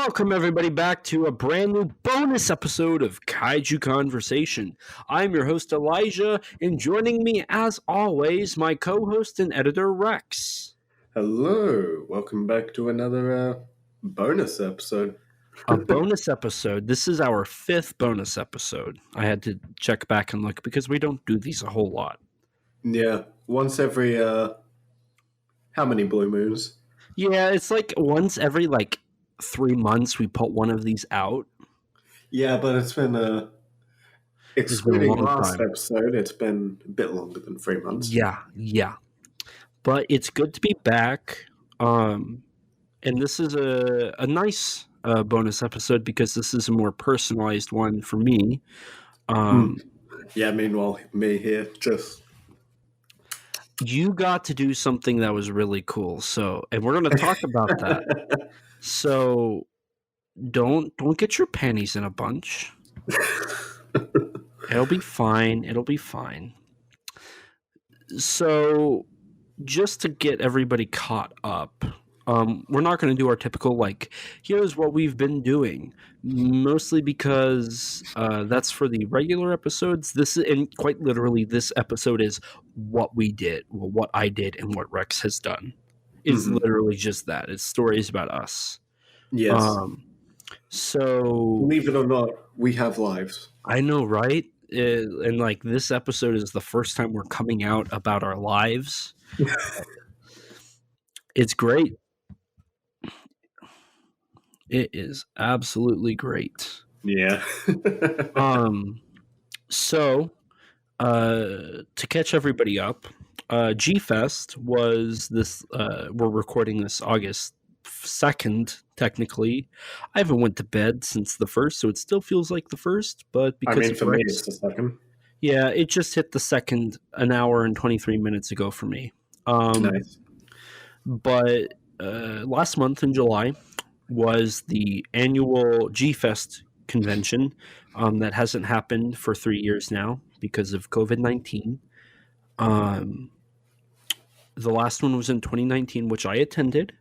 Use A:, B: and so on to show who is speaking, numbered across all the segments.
A: Welcome, everybody, back to a brand new bonus episode of Kaiju Conversation. I'm your host, Elijah, and joining me, as always, my co-host and editor, Rex.
B: Hello. Welcome back to another bonus episode.
A: A bonus episode. This is our 5th bonus episode. I had to check back and look because we don't do these a whole lot.
B: Yeah, once every, how many blue moons?
A: Yeah, it's like once every, 3 months we put one of these out.
B: Yeah, but it's been, excluding last episode, it's been a bit longer than 3 months.
A: Yeah. But it's good to be back. And this is a nice bonus episode because this is a more personalized one for me.
B: Yeah, meanwhile, me here, just...
A: You got to do something that was really cool. And we're going to talk about that. So don't get your panties in a bunch. It'll be fine. So just to get everybody caught up, we're not going to do our typical, here's what we've been doing. Mostly because that's for the regular episodes. And quite literally, this episode is what we did, what I did, and what Rex has done. It's literally just that. It's stories about us.
B: Yes.
A: So
B: believe it or not, we have lives.
A: I know, right? And this episode is the first time we're coming out about our lives. It's great. It is absolutely great.
B: Yeah.
A: So to catch everybody up, G-Fest was this, we're recording this August 2nd, technically. I haven't went to bed since the 1st, so it still feels like the 1st, but because
B: for me, it's the 2nd.
A: Yeah, it just hit the 2nd an hour and 23 minutes ago for me.
B: Nice.
A: But last month in July was the annual G-Fest convention that hasn't happened for 3 years now because of COVID-19. The last one was in 2019, which I attended,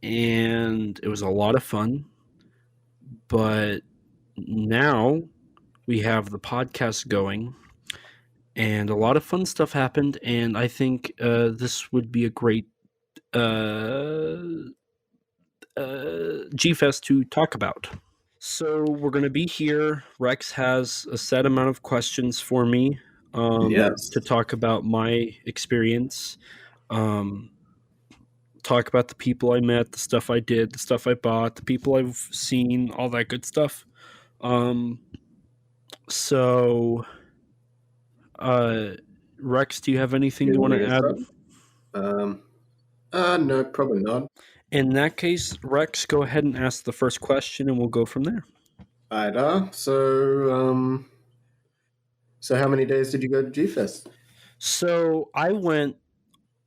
A: and it was a lot of fun. But now we have the podcast going, and a lot of fun stuff happened, and I think this would be a great G-Fest to talk about. So we're going to be here. Rex has a set amount of questions for me to talk about my experience, talk about the people I met, the stuff I did, the stuff I bought, the people I've seen, all that good stuff. So, Rex, do you have anything you want to
B: add? No, probably not.
A: In that case, Rex, go ahead and ask the first question, and we'll go from there.
B: Alright, so how many days did you go to G-Fest?
A: So I went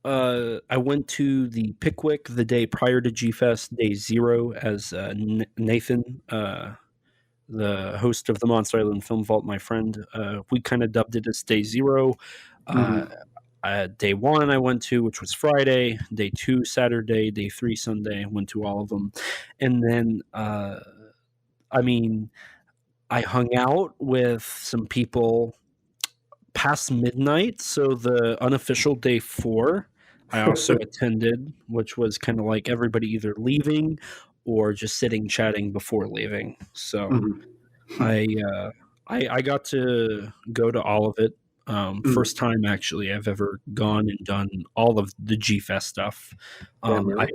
A: to the Pickwick the day prior to G-Fest, day 0, as Nathan, the host of the Monster Island Film Vault, my friend, we kind of dubbed it as day 0. Day 1 I went to, which was Friday, day 2 Saturday, day 3 Sunday. I went to all of them. And then, I hung out with some people past midnight. So the unofficial day 4, I also attended, which was kind of like everybody either leaving or just sitting chatting before leaving. So I got to go to all of it. First time actually I've ever gone and done all of the G-Fest stuff. I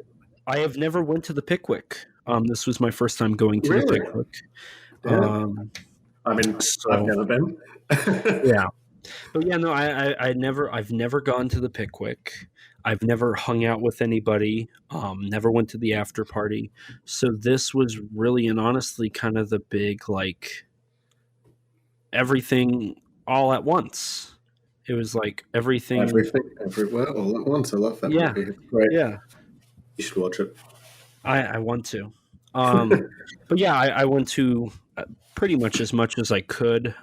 A: have never went to the Pickwick. This was my first time going to the Pickwick.
B: Yeah. I've never been.
A: Yeah. But yeah, no, I've never gone to the Pickwick. I've never hung out with anybody, never went to the after party. So this was really and honestly kind of the big, everything all at once. It was like everything
B: everywhere all at once. I love that movie. It's great.
A: Yeah.
B: You should watch it.
A: I want to. But yeah, I went to pretty much as I could.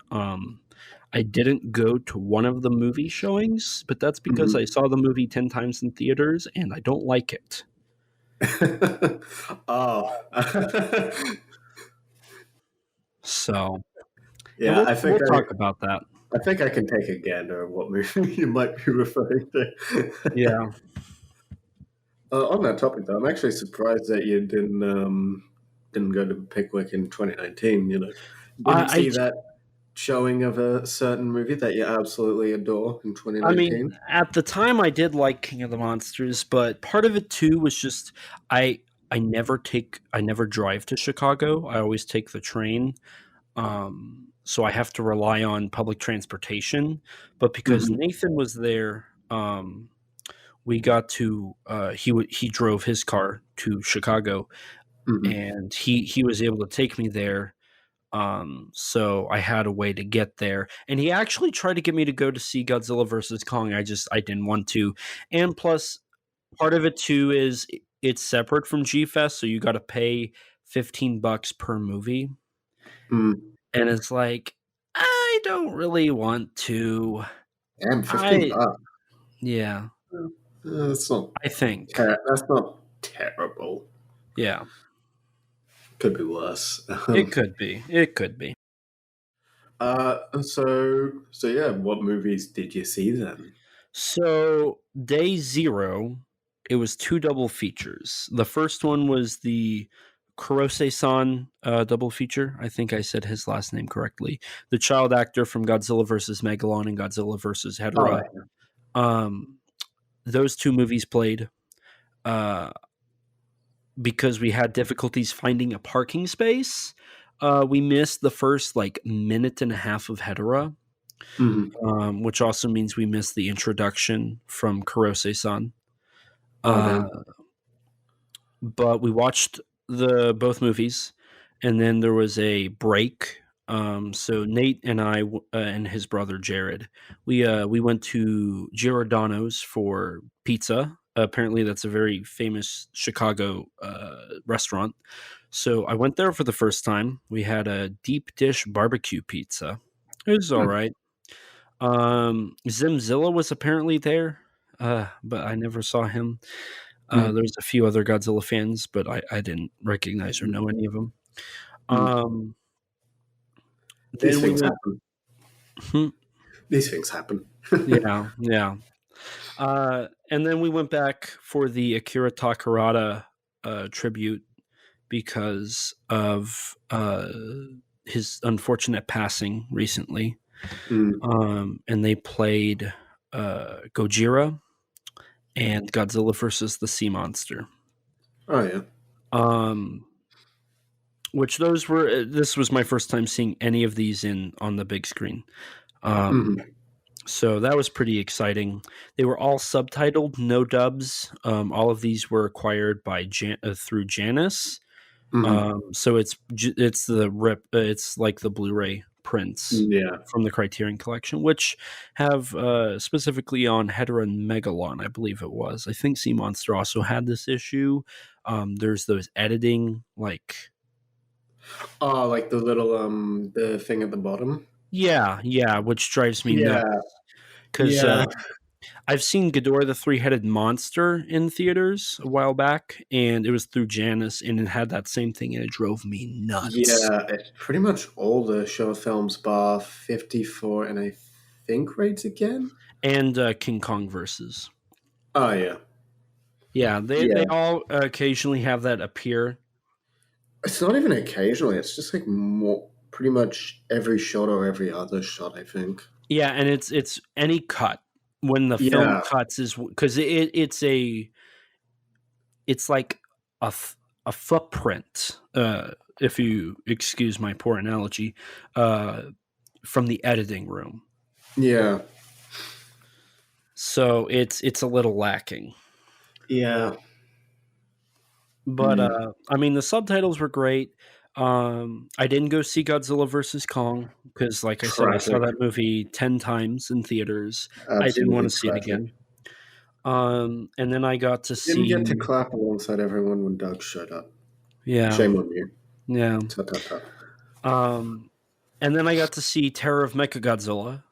A: I didn't go to one of the movie showings, but that's because I saw the movie 10 times in theaters and I don't like it.
B: Oh.
A: So, and
B: Yeah,
A: we'll talk about that.
B: I think I can take a gander at what movie you might be referring to.
A: Yeah.
B: On that topic, though, I'm actually surprised that you didn't go to Pickwick in 2019. Didn't
A: I
B: see that showing of a certain movie that you absolutely adore in
A: I mean,
B: 2019.
A: at the time I did like King of the Monsters, but part of it too was just I I never drive to Chicago. I always take the train. So I have to rely on public transportation. But because
B: Mm-hmm.
A: Nathan was there, we got to he drove his car to Chicago,
B: Mm-hmm.
A: and he was able to take me there. So I had a way to get there, and he actually tried to get me to go to see Godzilla versus Kong. I didn't want to, and plus part of it too is it's separate from G Fest, so you got to pay $15 per movie,
B: Mm.
A: and it's like I don't really want to.
B: Damn, 15
A: I
B: bucks.
A: yeah,
B: That's not
A: I think
B: that's not terrible.
A: yeah,
B: Could be worse.
A: it could be. It could be.
B: So yeah, what movies did you see then?
A: So day zero, it was two double features. The first one was the Kurose-san double feature. I think I said his last name correctly. The child actor from Godzilla vs. Megalon and Godzilla vs.
B: Oh,
A: Hedorah. Um, those two movies played uh, because we had difficulties finding a parking space. We missed the first like minute and a half of Hedorah,
B: mm-hmm.
A: which also means we missed the introduction from Kurose-san.
B: Oh, damn.
A: But we watched the both movies, and then there was a break. So Nate and I and his brother Jared, we went to Giordano's for pizza. Apparently, that's a very famous Chicago restaurant. So I went there for the first time. We had a deep dish barbecue pizza. It was all right. Zimzilla was apparently there, but I never saw him. There's a few other Godzilla fans, but I didn't recognize or know any of them. Um,
B: These
A: then we
B: things
A: went.
B: happen.
A: Hmm,
B: These things happen.
A: yeah, yeah. And then we went back for the Akira Takarada tribute because of his unfortunate passing recently. And they played Gojira and Godzilla versus the Sea Monster.
B: Oh yeah.
A: Which those were. This was my first time seeing any of these on the big screen. So that was pretty exciting. They were all subtitled, no dubs. All of these were acquired by through Janus. So it's the rip. It's like the Blu-ray prints from the Criterion Collection, which have specifically on Hedorah and Megalon, I believe it was. I think Sea Monster also had this issue. There's those editing like.
B: Oh, like the little the thing at the bottom.
A: Yeah, which drives me nuts. Because I've seen Ghidorah the Three-Headed Monster in theaters a while back, and it was through Janus, and it had that same thing, and it drove me nuts.
B: Yeah, it's pretty much all the show films bar 54, and I think Raids Again?
A: And King Kong Versus.
B: Oh, yeah.
A: Yeah, they all occasionally have that appear.
B: It's not even occasionally. It's just like pretty much every shot or every other shot, I think.
A: Yeah, and it's any cut when the film cuts is because it's like a footprint. If you excuse my poor analogy, from the editing room.
B: Yeah.
A: So it's a little lacking.
B: Yeah.
A: But I mean, the subtitles were great. I didn't go see Godzilla versus Kong because, like I said, I saw that movie 10 times in theaters.
B: Absolutely.
A: I didn't want to see it again. And then I got to see.
B: Didn't get to clap alongside everyone when Doug showed up.
A: Yeah.
B: Shame on you.
A: Yeah.
B: Ta-ta-ta.
A: And then I got to see Terror of Mechagodzilla,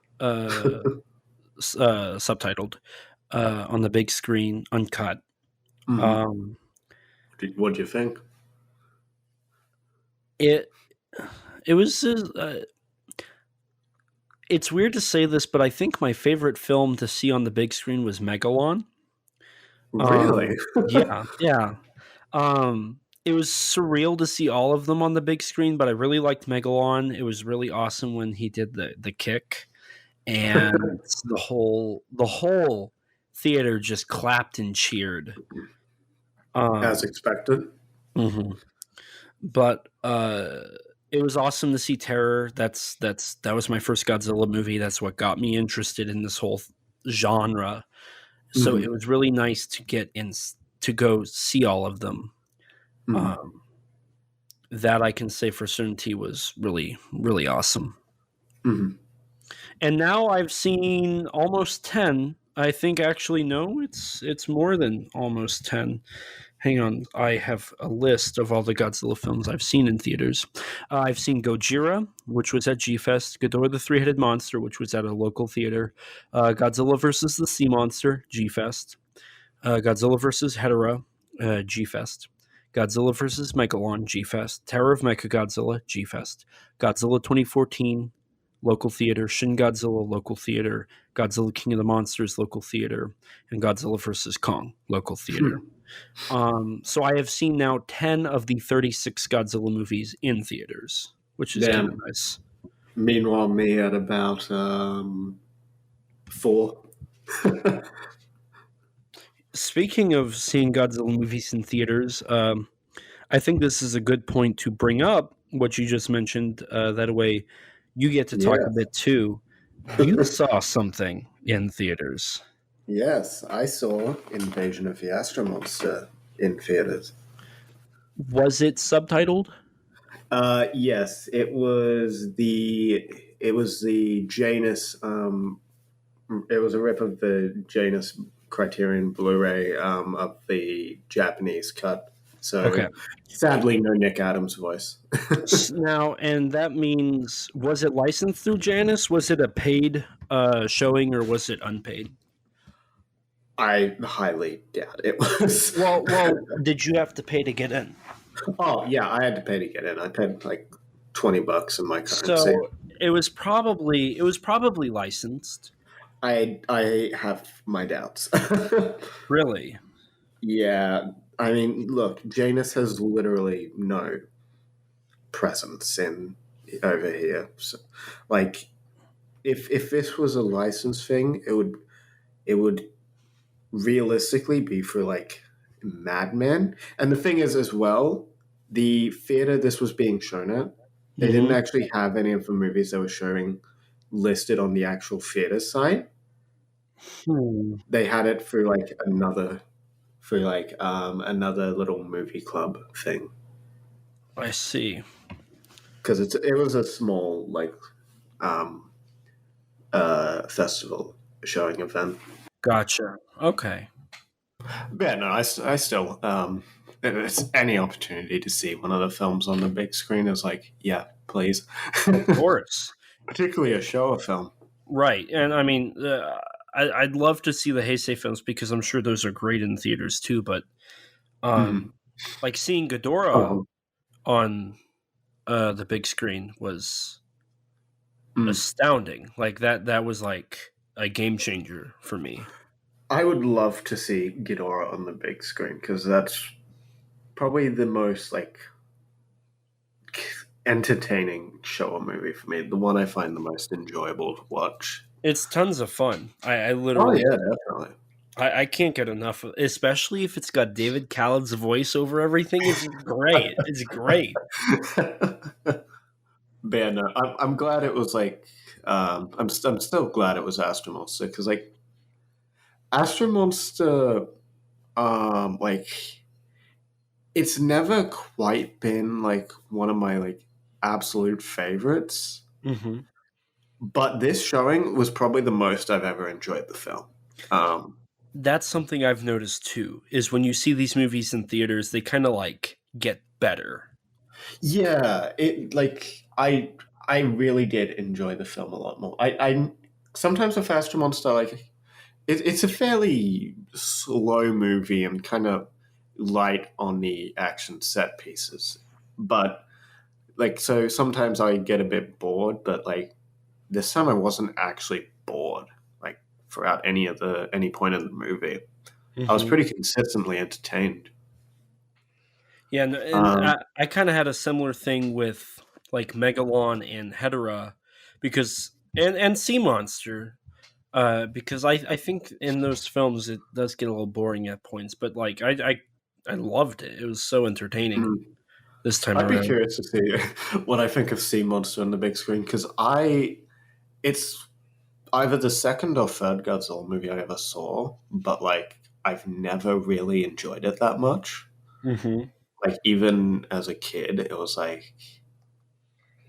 A: subtitled on the big screen, uncut.
B: What do you think?
A: It it was it's weird to say this, but I think my favorite film to see on the big screen was Megalon.
B: Really?
A: Yeah, yeah. It was surreal to see all of them on the big screen, but I really liked Megalon. It was really awesome when he did the kick, and the whole theater just clapped and cheered.
B: As
A: Um,
B: expected.
A: mhm. But it was awesome to see Terror. That was my first Godzilla movie. That's what got me interested in this whole genre. So
B: Hmm.
A: it was really nice to get in to go see all of them.
B: Hmm.
A: Um, that I can say for certainty was really, really awesome.
B: Hmm.
A: And now I've seen almost 10. I think actually no, it's more than almost 10. Hang on, I have a list of all the Godzilla films I've seen in theaters. I've seen Gojira, which was at G-Fest, Ghidorah the Three-Headed Monster, which was at a local theater, Godzilla versus the Sea Monster, G-Fest, Godzilla versus Hedorah, G-Fest, Godzilla versus Megalon, G-Fest, Terror of Mechagodzilla, G-Fest, Godzilla 2014, local theater, Shin Godzilla, local theater, Godzilla King of the Monsters, local theater, and Godzilla versus Kong, local theater. So I have seen now 10 of the 36 Godzilla movies in theaters, which is kind of
B: Damn.
A: nice.
B: Meanwhile, me at about 4.
A: Speaking of seeing Godzilla movies in theaters, I think this is a good point to bring up what you just mentioned. That way, you get to talk a
B: Yes.
A: bit too. You saw something in theaters.
B: Yes, I saw Invasion of the Astro Monster in theaters.
A: Was it subtitled?
B: Yes, it was the Janus. It was a rip of the Janus Criterion Blu-ray of the Japanese cut.
A: Okay.
B: So sadly, no Nick Adams voice.
A: Now, and that means, was it licensed through Janus? Was it a paid showing or was it unpaid?
B: I highly doubt it was.
A: Well, did you have to pay to get in?
B: Oh yeah, I had to pay to get in. I paid like $20 in my currency.
A: So it was probably licensed.
B: I have my doubts.
A: Really?
B: Yeah, I mean, look, Janus has literally no presence in over here. So, like, if this was a license thing, it would realistically be for like Mad Men. And the thing is, as well, the theater this was being shown at, they didn't
A: Mm-hmm.
B: actually have any of the movies they were showing listed on the actual theater site.
A: Hmm.
B: They had it through like another little movie club thing
A: I see.
B: because it was a small like um, festival showing event.
A: Gotcha. Okay.
B: But yeah, no, I still if it's any opportunity to see one of the films on the big screen is like, yeah, please.
A: Of course.
B: Particularly a Showa film.
A: Right. And I mean, I'd love to see the Heisei films because I'm sure those are great in theaters too. But
B: Mm-hmm.
A: like seeing Ghidorah
B: Oh,
A: on the big screen was
B: mm.
A: astounding. Like that was like a game changer for me.
B: I would love to see Ghidorah on the big screen because that's probably the most like entertaining Showa movie for me. The one I find the most enjoyable to watch.
A: It's tons of fun. I
B: Oh
A: literally
B: yeah, definitely.
A: I can't get enough of, especially if it's got David Khaled's voice over everything. It's great. It's great.
B: But yeah, no, I'm glad it was like I'm still glad it was Astro Monster because like Astro Monster like it's never quite been like one of my like absolute favorites,
A: Hmm.
B: but this showing was probably the most I've ever enjoyed the film. Um,
A: That's something I've noticed too. Is when you see these movies in theaters, they kind of like get better.
B: yeah, it like I really did enjoy the film a lot more. I sometimes with Astro Monster like it's a fairly slow movie and kind of light on the action set pieces. But like, so sometimes I get a bit bored, but like this time I wasn't actually bored. Like throughout any point in the movie, I was
A: Mm-hmm.
B: pretty consistently entertained.
A: Yeah, and
B: Um,
A: I kind of had a similar thing with like Megalon and Hedera, because and Sea Monster, because I think in those films it does get a little boring at points, but like I loved it. It was so entertaining this time
B: I'd be
A: around.
B: curious to see what I think of Sea Monster on the big screen because it's either the second or third Godzilla movie I ever saw, but like I've never really enjoyed it that much.
A: Mm-hmm.
B: Like even as a kid, it was like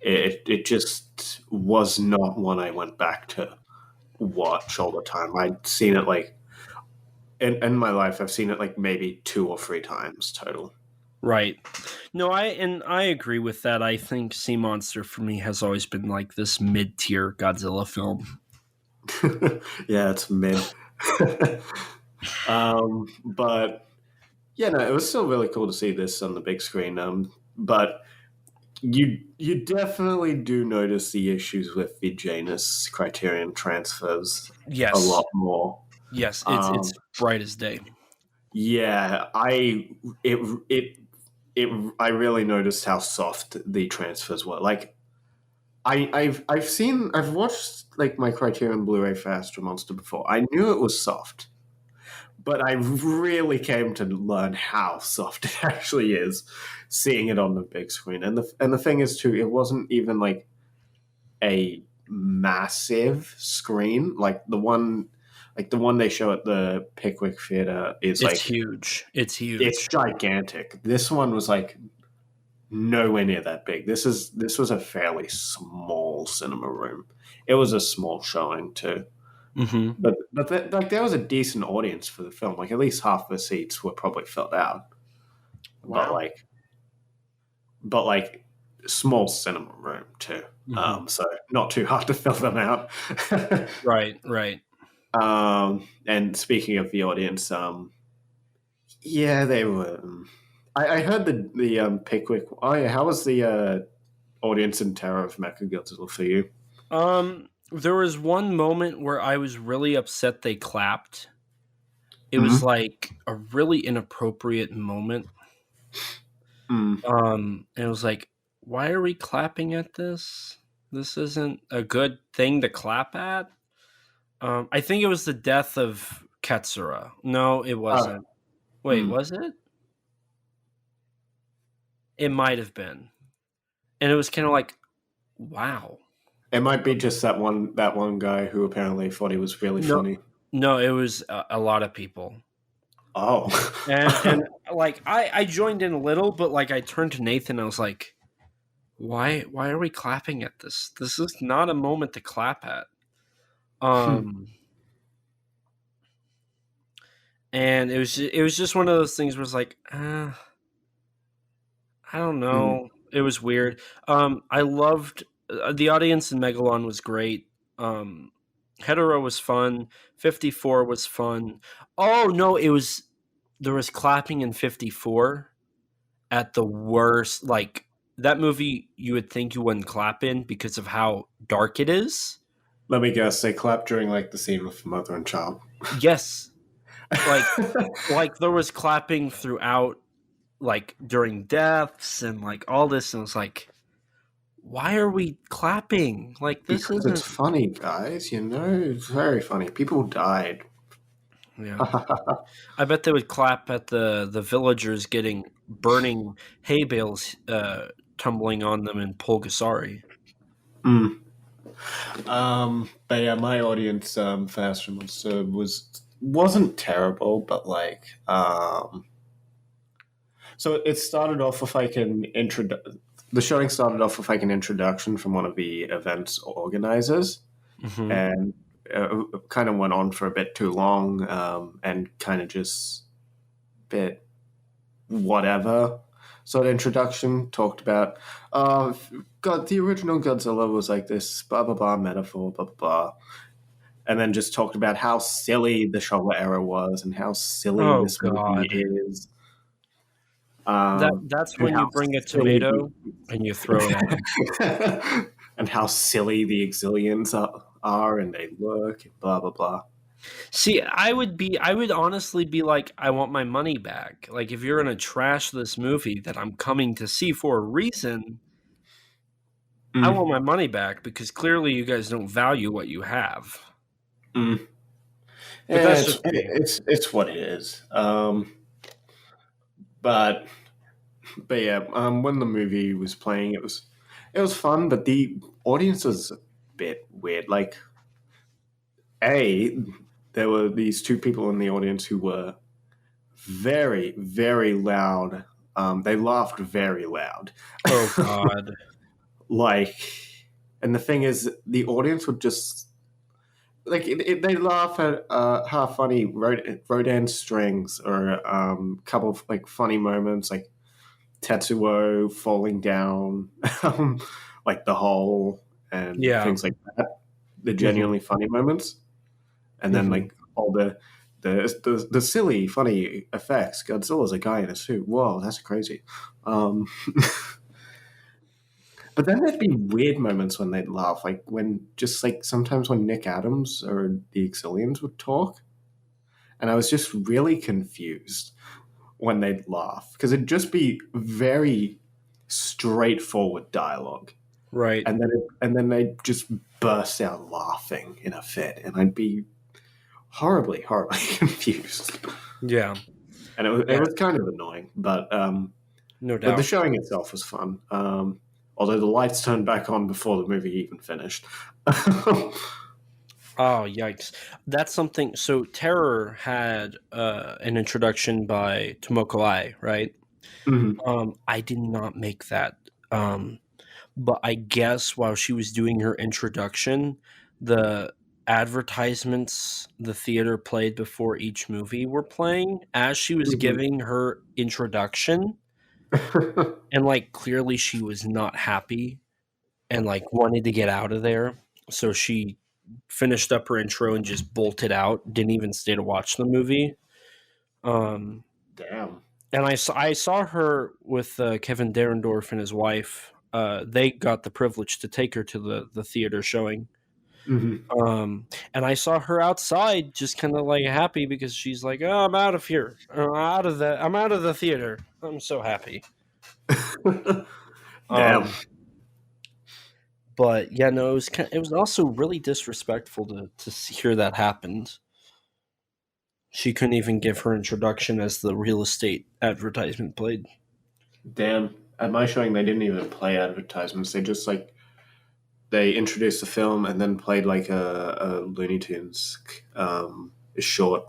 B: it just was not one I went back to watch all the time. I'd seen it like in my life, I've seen it like maybe 2 or 3 times total.
A: Right. No, I agree with that. I think Sea Monster for me has always been like this mid tier Godzilla film.
B: Yeah, it's mid. But yeah, no, it was still really cool to see this on the big screen. But you definitely do notice the issues with the Janus Criterion transfers a
A: Yes.
B: lot more.
A: Yes, it's
B: Um,
A: bright as day.
B: yeah, it it I really noticed how soft the transfers were. Like I've watched like my Criterion Blu-ray for Astro Monster before. I knew it was soft, but I really came to learn how soft it actually is seeing it on the big screen. And the thing is too, it wasn't even like a massive screen like the one they show at the Pickwick Theater is
A: It's
B: like
A: huge. It's
B: it's
A: huge.
B: gigantic. This one was like nowhere near that big. This was a fairly small cinema room. It was a small showing too.
A: Mm-hmm.
B: Like there was a decent audience for the film. Like at least half the seats were probably filled out. But
A: Wow.
B: like but like small cinema room too.
A: Mm-hmm.
B: So not too hard to fill them out.
A: Right. Right.
B: And speaking of the audience, yeah, they were. I heard the Pickwick. Oh yeah, how was the audience in Terror of Mechagodzilla for you?
A: There was one moment where I was really upset they clapped. It was
B: Mm-hmm.
A: like a really inappropriate moment.
B: Mm.
A: And it was like, why are we clapping at this? This isn't a good thing to clap at. I think it was the death of Katsura. No, it
B: Oh,
A: wasn't. Wait,
B: mm.
A: was it? It might have been. And it was kind of like, wow.
B: It might be just that one guy who apparently thought he was really
A: No,
B: funny.
A: no, it was a lot of people.
B: Oh.
A: And like I joined in a little, but like I turned to Nathan and I was like, why are we clapping at this? This is not a moment to clap at. Um and it was just one of those things where it's like, I don't
B: Mm.
A: know. It was weird. I loved the audience in Megalon was great. Hetero was fun. 54 was fun. Oh no, there was clapping in 54 at the worst. Like that movie, you would think you wouldn't clap in because of how dark it is.
B: Let me guess. They clapped during like the scene with mother and child.
A: Yes, like there was clapping throughout, like during deaths and like all this, and it was like, why are we clapping? Like this
B: Because it's
A: isn't.
B: funny, guys. It's very funny. People died.
A: Yeah, I bet they would clap at the villagers getting burning hay bales tumbling on them in Pulgasari.
B: Mm. But yeah, my audience for Astro Monster wasn't terrible, but like so it started off with like an intro. The showing started off with like an introduction from one of the event's organizers,
A: Mm-hmm.
B: and kind of went on for a bit too long, and kind of just bit whatever. So the introduction talked about, God, the original Godzilla was like this blah blah blah metaphor, blah blah blah, and then just talked about how silly the Showa era was and how silly
A: Oh
B: this movie
A: God.
B: is.
A: That's
B: and
A: when
B: how
A: you bring a
B: silly
A: tomato and you throw it at them.
B: and how silly the Exilians are, and they look, and blah blah blah.
A: See, I would honestly be like, I want my money back. Like, if you're gonna trash this movie that I'm coming to see for a reason, I
B: Mm,
A: want my money back because clearly you guys don't value what you have.
B: mm.
A: But
B: Yeah,
A: that's just me.
B: it's what it is. But yeah, when the movie was playing, it was fun, but the audience was a bit weird. Like, there were these two people in the audience who were very, very loud. They laughed very loud.
A: Oh God.
B: Like, and the thing is, the audience would just like they laugh at how funny Rodan strings or a couple of like funny moments, like Tetsuo falling down, like the hole and
A: Yeah.
B: things like that. The
A: Hmm.
B: genuinely funny moments, and then
A: Hmm.
B: like all the silly funny effects. Godzilla's a guy in a suit. Whoa, that's crazy. Um, but then there'd be weird moments when they'd laugh, like when just like sometimes when Nick Adams or the Exilians would talk, and I was just really confused when they'd laugh because it'd just be very straightforward dialogue,
A: Right.
B: and then they'd just burst out laughing in a fit, and I'd be horribly confused,
A: Yeah.
B: and it
A: Yeah.
B: was kind of annoying,
A: No
B: but the
A: doubt.
B: showing itself was fun. Although the lights turned back on before the movie even finished.
A: Oh, yikes. That's something. So, Terror had an introduction by Tomoko Ai, right?
B: Mhm.
A: I did not make that. Um, but I guess while she was doing her introduction, the advertisements the theater played before each movie were playing as she was
B: Mhm.
A: giving her introduction. And, like, clearly she was not happy and, like, wanted to get out of there. So she finished up her intro and just bolted out, didn't even stay to watch the movie. Um,
B: Damn.
A: and I saw her with Kevin Derendorf and his wife. They got the privilege to take her to the theater showing.
B: Mhm.
A: And I saw her outside, just kind of like happy because she's like, "Oh, I'm out of here. I'm out of the theater. I'm so happy."
B: Damn.
A: Um, but yeah, no, it was also really disrespectful to hear that happened. She couldn't even give her introduction as the real estate advertisement played.
B: Damn. At my showing, they didn't even play advertisements. They just like they introduced the film and then played like a Looney Tunes short.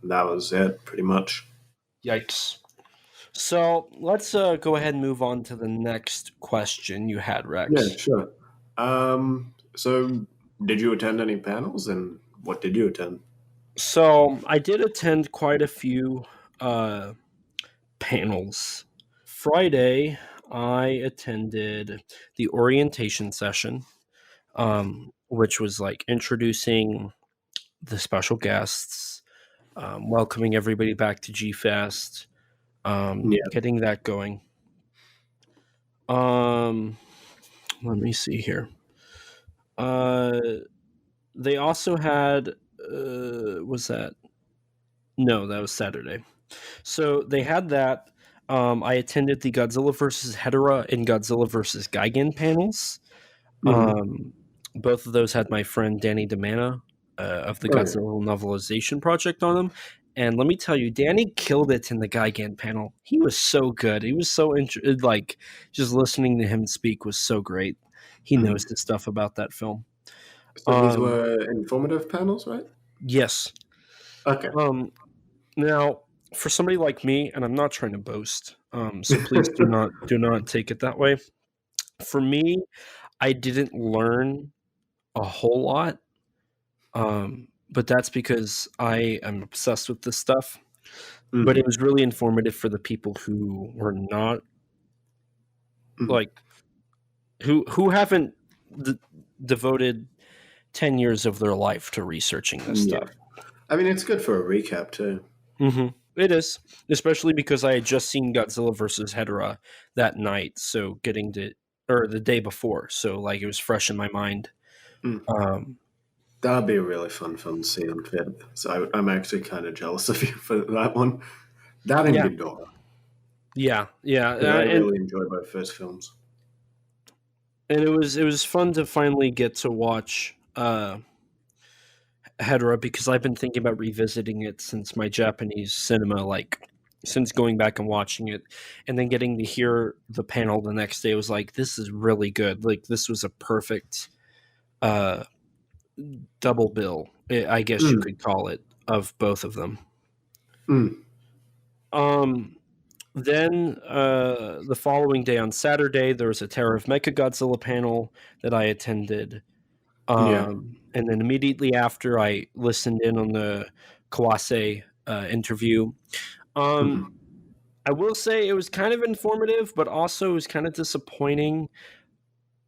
B: That was it, pretty much.
A: Yikes. So let's go ahead and move on to the next question you had,
B: Yeah,
A: Rex.
B: sure. So did you attend any panels, and what did you attend?
A: So I did attend quite a few uh, panels. Friday, I attended the orientation session, which was like introducing the special guests, welcoming everybody back to G Fest,
B: Yeah.
A: getting that going. Um, Let me see here. Uh, they also had was that no, that was Saturday. So they had that. I attended the Godzilla versus Hedorah and Godzilla versus Gigan panels.
B: Hmm.
A: Um, both of those had my friend Danny DeMana of the
B: Oh yeah.
A: Godzilla novelization project on them. And let me tell you, Danny killed it in the Gigan panel. He was so good. He was so like just listening to him speak was so great. He knows
B: Mhm.
A: his stuff about that film.
B: So these
A: Um,
B: were informative panels, right?
A: yes.
B: Okay.
A: Um, Now, for somebody like me, and I'm not trying to boast, so please do not take it that way. For me, I didn't learn a whole lot, but that's because I am obsessed with this stuff. But it
B: Hmm.
A: was really informative for the people who were not
B: Hmm.
A: like who haven't d- devoted 10 years of their life to researching this
B: Yeah.
A: stuff.
B: I mean, it's good for a recap too.
A: Hmm. It is, especially because I had just seen Godzilla versus Hedorah that night, so getting to or the day before, so like it was fresh in my mind.
B: Mm.
A: Um,
B: That'd be a really fun film to see on film. So I'm actually kind of jealous of you for that one. That and
A: yeah,
B: Ghidorah.
A: yeah,
B: But I really enjoy both those films.
A: and it was fun to finally get to watch Hedorah because I've been thinking about revisiting it since my Japanese cinema, like since going back and watching it, and then getting to hear the panel the next day was like, this is really good. Like this was a perfect uh, double bill, I guess you
B: Mm.
A: could call it, of both of them.
B: Mm.
A: Um, then the following day on Saturday, there was a Terror of Mechagodzilla panel that I attended.
B: Yeah.
A: And then immediately after, I listened in on the Kawase interview. Um,
B: Mm-hmm.
A: I will say it was kind of informative, but also it was kind of disappointing.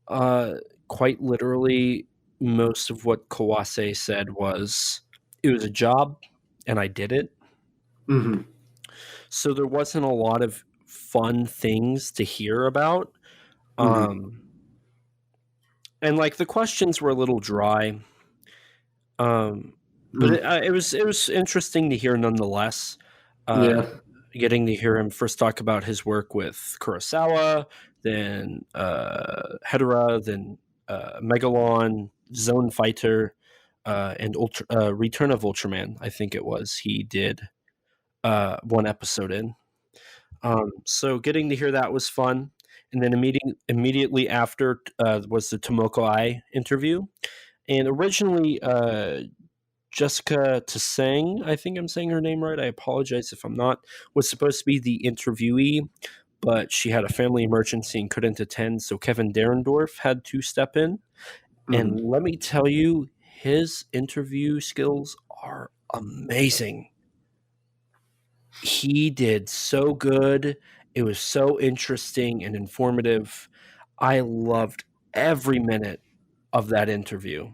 A: Uh, Quite literally, most of what Kawase said was it was a job and I did it.
B: Mm-hmm.
A: So there wasn't a lot of fun things to hear about.
B: Mm-hmm.
A: Um, and like the questions were a little dry. But
B: Mm.
A: it was interesting to hear nonetheless. Uh,
B: Yeah.
A: Getting to hear him first talk about his work with Kurosawa, then Hedorah, then Megalon, Zone Fighter, and Return of Ultraman. I think it was he did one episode in. So getting to hear that was fun. And then immediately after was the Tomoko Ai interview. And originally, Jessica Tseng, I think I'm saying her name right. I apologize if I'm not, was supposed to be the interviewee, but she had a family emergency and couldn't attend. So Kevin Derendorf had to step in. And
B: Mm-hmm.
A: let me tell you, his interview skills are amazing. He did so good. It was so interesting and informative. I loved every minute of that interview.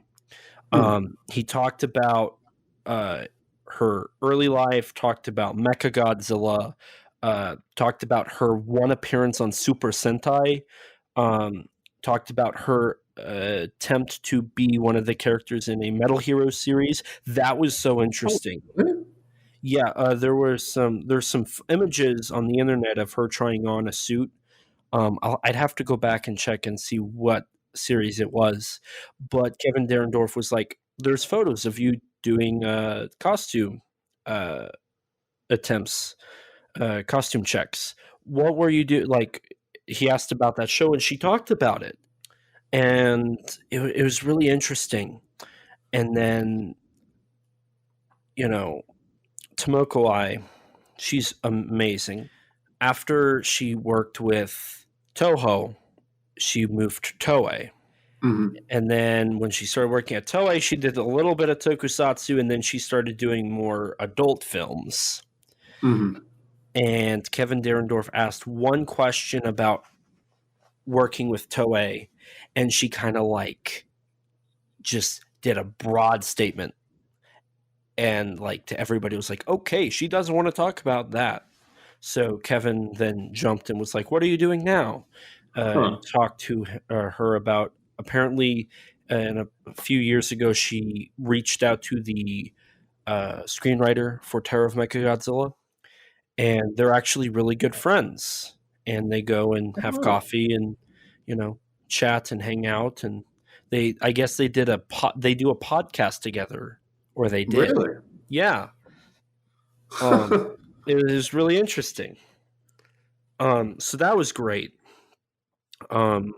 B: Mm.
A: He talked about uh, her early life, talked about Mechagodzilla, talked about her one appearance on Super Sentai, um, talked about her attempt to be one of the characters in a Metal Hero series. That was so
B: Oh,
A: interesting.
B: really?
A: Yeah, there's some images on the internet of her trying on a suit. I'd have to go back and check and see what series it was, but Kevin Derendorf was like, "There's photos of you doing costume uh, attempts, costume checks. What were you do?" Like he asked about that show, and she talked about it, and it was really interesting. And then you know, Tomoko Ai, she's amazing. After she worked with Toho, she moved to Toei.
B: Mm-hmm.
A: And then when she started working at Toei, she did a little bit of tokusatsu, and then she started doing more adult films.
B: Mm-hmm.
A: And Kevin Derendorf asked one question about working with Toei, and she kind of like just did a broad statement. And like to everybody was like, okay, she doesn't want to talk about that. So Kevin then jumped and was like, "What are you doing now?" And
B: Huh.
A: talked to her about apparently, a few years ago, she reached out to the screenwriter for Terror of Mechagodzilla, and they're actually really good friends. And they go and have
B: Oh,
A: coffee and you know chat and hang out. And I guess they did they do a podcast together, or they did.
B: really?
A: Yeah, um, it was really interesting. So that was great. Um,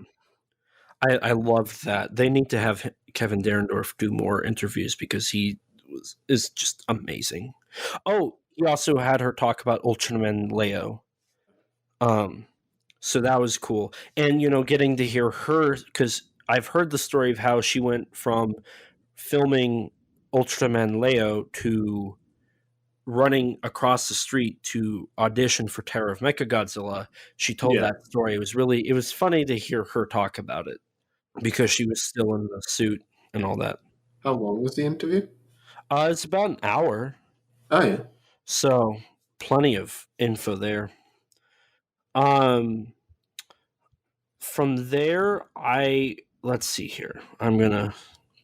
A: I loved that. They need to have Kevin Derendorf do more interviews because is just amazing. Oh, he also had her talk about Ultraman Leo. Um, so that was cool, and getting to hear her because I've heard the story of how she went from filming Ultraman Leo to running across the street to audition for Terror of Mechagodzilla. She told
B: Yeah.
A: that story. It was funny to hear her talk about it because she was still in the suit and all that.
B: How long was the interview?
A: It's about an hour.
B: Oh, yeah.
A: So plenty of info there. Um, from there, let's see here. I'm gonna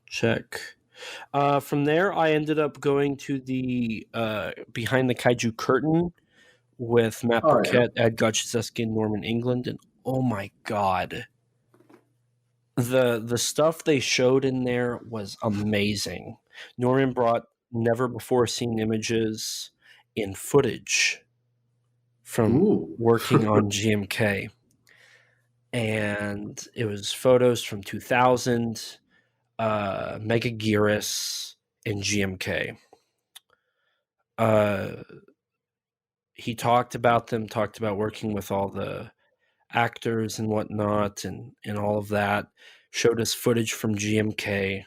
A: check. From there, I ended up going to the Behind the Kaiju Curtain with Matt
B: Oh yeah.
A: Burkett, Ed Gotchizeski, and Norman England, and oh my god, the stuff they showed in there was amazing. Norman brought never before seen images in footage from
B: Ooh.
A: working on GMK, and it was photos from 2000, Mega Gearus, and GMK. He talked about them, talked about working with all the actors and whatnot, and all of that. Showed us footage from GMK,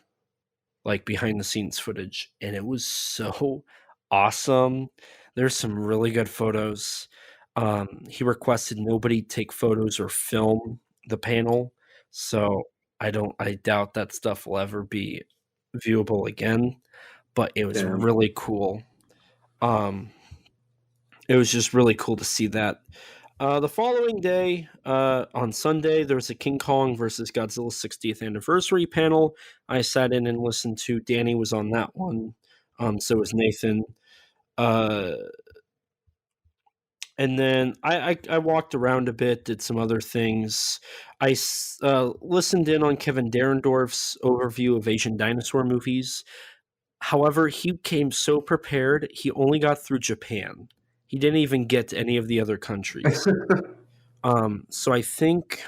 A: like behind the scenes footage, and it was so awesome. There's some really good photos. He requested nobody take photos or film the panel, so I doubt that stuff will ever be viewable again, but it was
B: Damn.
A: really cool. It was just really cool to see that. The following day, on Sunday, there was a King Kong versus Godzilla 60th anniversary panel. I sat in and listened to. Danny was on that one. So was Nathan. And then I walked around a bit, did some other things. I listened in on Kevin Derendorf's overview of Asian dinosaur movies. However, he came so prepared, he only got through Japan. He didn't even get to any of the other countries. So I think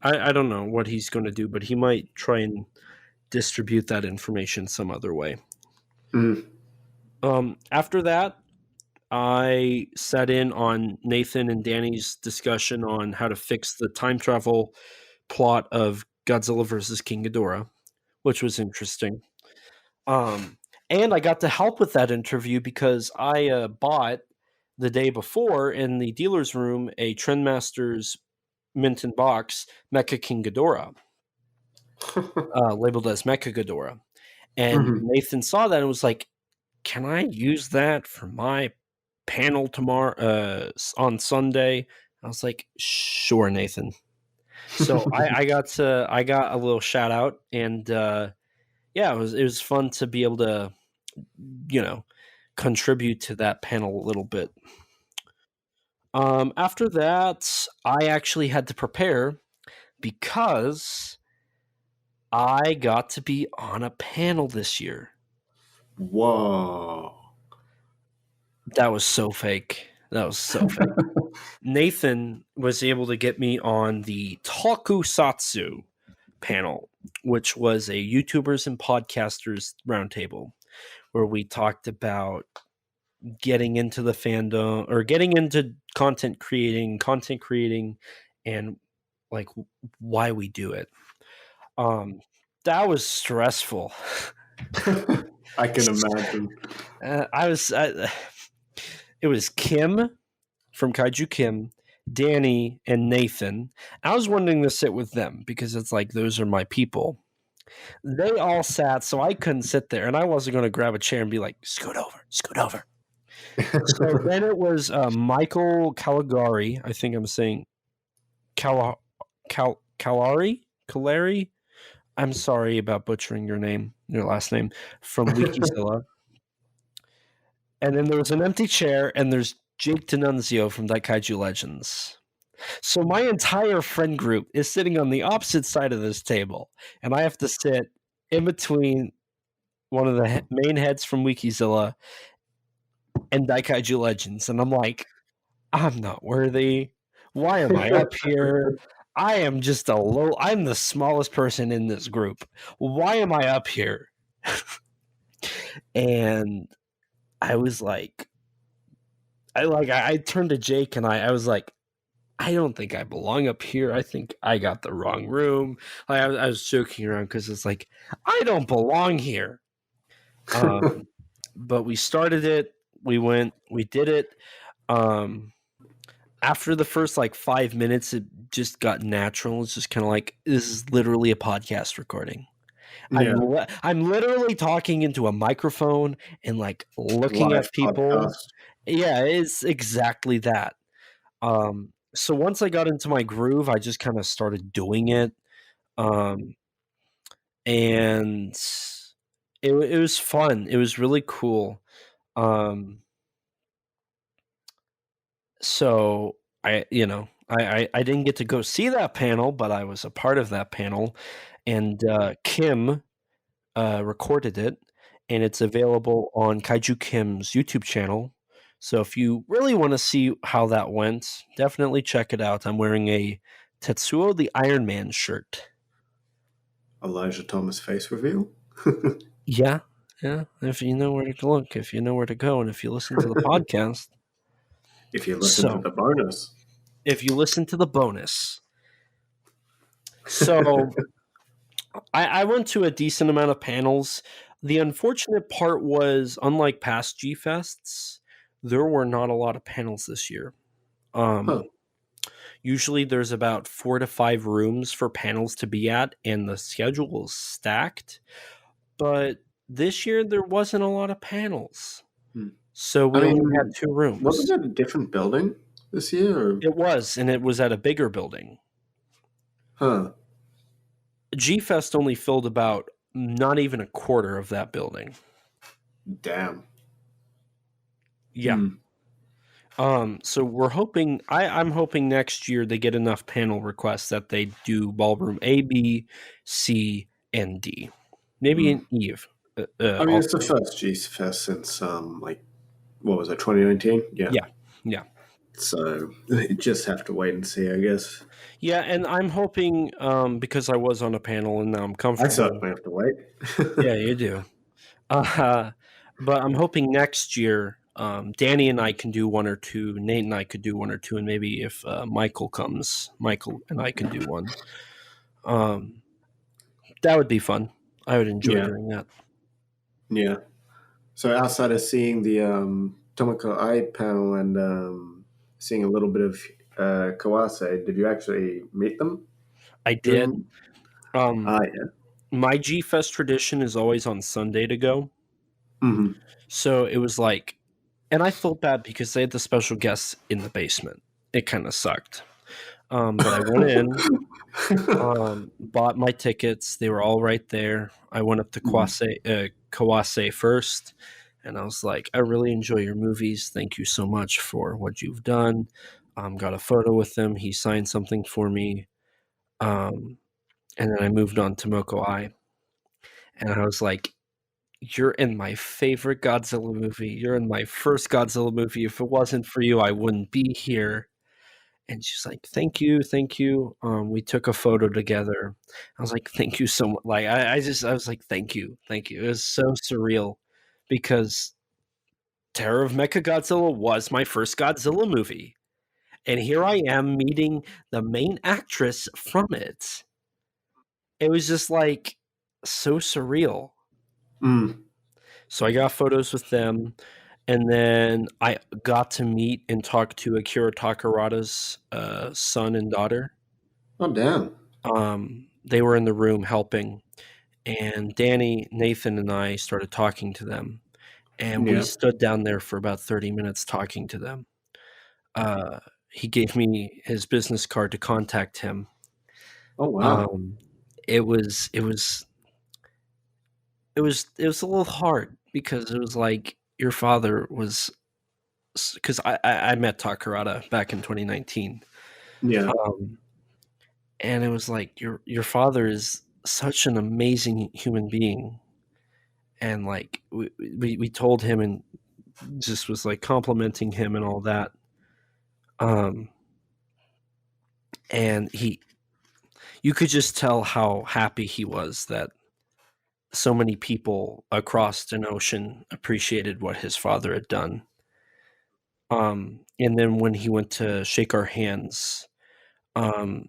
A: I don't know what he's going to do, but he might try and distribute that information some other way. After that, I sat in on Nathan and Danny's discussion on how to fix the time travel plot of Godzilla versus King Ghidorah, which was interesting. And I got to help with that interview because I bought the day before in the dealer's room a Trendmasters Minton box, Mecha King Ghidorah, labeled as Mecha Ghidorah. And Nathan saw that and was like, "Can I use that for my panel tomorrow on Sunday?" I was like, "Sure, Nathan." So I got a little shout out, and yeah, it was fun to be able to, contribute to that panel a little bit. After that, I actually had to prepare because I got to be on a panel this year.
B: Whoa.
A: That was so fake. Nathan was able to get me on the Tokusatsu panel, which was a YouTubers and podcasters roundtable, where we talked about getting into the fandom or getting into content creating, and like why we do it. That was stressful.
B: I can imagine.
A: It was Kim from Kaiju Kim, Danny, and Nathan. I was wanting to sit with them because it's like those are my people. They all sat, so I couldn't sit there, and I wasn't going to grab a chair and be like, scoot over. So then it was Michael Caligari. I think I'm saying Calari. I'm sorry about butchering your last name, from Wikizilla. And then there was an empty chair, and there's Jake D'Annunzio from Daikaiju Legends. So my entire friend group is sitting on the opposite side of this table, and I have to sit in between one of the main heads from Wikizilla and Daikaiju Legends. And I'm like, I'm not worthy. Why am I up here? I am just I'm the smallest person in this group. Why am I up here? And I was like, I turned to Jake and I was like, I don't think I belong up here. I think I got the wrong room. I was joking around because it's like, I don't belong here. But we started it. We did it. After the first 5 minutes, it just got natural. It's just kind of like, this is literally a podcast recording. Yeah. I'm literally talking into a microphone and looking
B: Live
A: at people.
B: podcast.
A: Yeah, it's exactly that. So once I got into my groove, I just kind of started doing it. Um, and it was fun. It was really cool. Um, so I didn't get to go see that panel, but I was a part of that panel, and Kim recorded it, and it's available on Kaiju Kim's YouTube channel. So if you really want to see how that went, definitely check it out. I'm wearing a Tetsuo the Iron Man shirt.
B: Elijah Thomas face reveal.
A: Yeah, yeah. If you know where to look, if you know where to go, and if you listen to the podcast.
B: If you listen to
A: So
B: the bonus.
A: if you listen to the bonus. So I went to a decent amount of panels. The unfortunate part was, unlike past G Fests, there were not a lot of panels this year.
B: Huh.
A: Usually there's about 4 to 5 rooms for panels to be at, and the schedule is stacked. But this year there wasn't a lot of panels.
B: Hmm.
A: So
B: I
A: we only had
B: mean,
A: 2
B: wasn't
A: rooms.
B: it a different building this year? Or?
A: It was, and it was at a bigger building.
B: Huh.
A: G Fest only filled about not even a quarter of that building.
B: Damn.
A: Yeah.
B: Hmm.
A: So we're hoping I'm hoping next year they get enough panel requests that they do ballroom A, B, C, and D. Maybe
B: Hmm.
A: an Eve.
B: I mean, it's the
A: Also.
B: first G Fest since like what was it, 2019? Yeah.
A: Yeah. Yeah.
B: So you just have to wait and see, I guess.
A: Yeah, and I'm hoping because I was on a panel and now I'm
B: I
A: comfortable.
B: certainly have to wait.
A: Yeah, you do. Uh, but I'm hoping next year Danny and I can do one or two. Nate and I could do one or two, and maybe if Michael comes, Michael and I can do one. Um, that would be fun. I would enjoy
B: Yeah.
A: doing that.
B: Yeah. So outside of seeing the Tomoko Eye panel and seeing a little bit of Kawase, did you actually meet them
A: I did.
B: during?
A: Um,
B: Yeah.
A: my G Fest tradition is always on Sunday to go.
B: Mm-hmm.
A: So it was like, and I felt bad because they had the special guests in the basement. It kind of sucked. But I went in, bought my tickets. They were all right there. I went up to Kawase first, and I was like, I really enjoy your movies. Thank you so much for what you've done. Got a photo with him. He signed something for me. Um, and then I moved on to Moko Eye. And I was like, you're in my favorite Godzilla movie. You're in my first Godzilla movie. If it wasn't for you, I wouldn't be here. And she's like, thank you, thank you. We took a photo together. I was like, thank you so much. Like, I was like, thank you, thank you. It was so surreal because Terror of Mechagodzilla was my first Godzilla movie. And here I am meeting the main actress from it. It was just like so surreal.
B: Mm.
A: So I got photos with them. And then I got to meet and talk to Akira Takarada's son and daughter.
B: Oh, damn.
A: They were in the room helping, and Danny, Nathan, and I started talking to them, and we
B: Yeah.
A: stood down there for about 30 minutes talking to them. He gave me his business card to contact him.
B: Oh, wow.
A: Um, it was a little hard because it was like your father was because I met Takarada back in 2019.
B: Yeah.
A: Um, and it was like your father is such an amazing human being, and like we told him and just was like complimenting him and all that, um and you could just tell how happy he was that so many people across an ocean appreciated what his father had done. And then when he went to shake our hands, um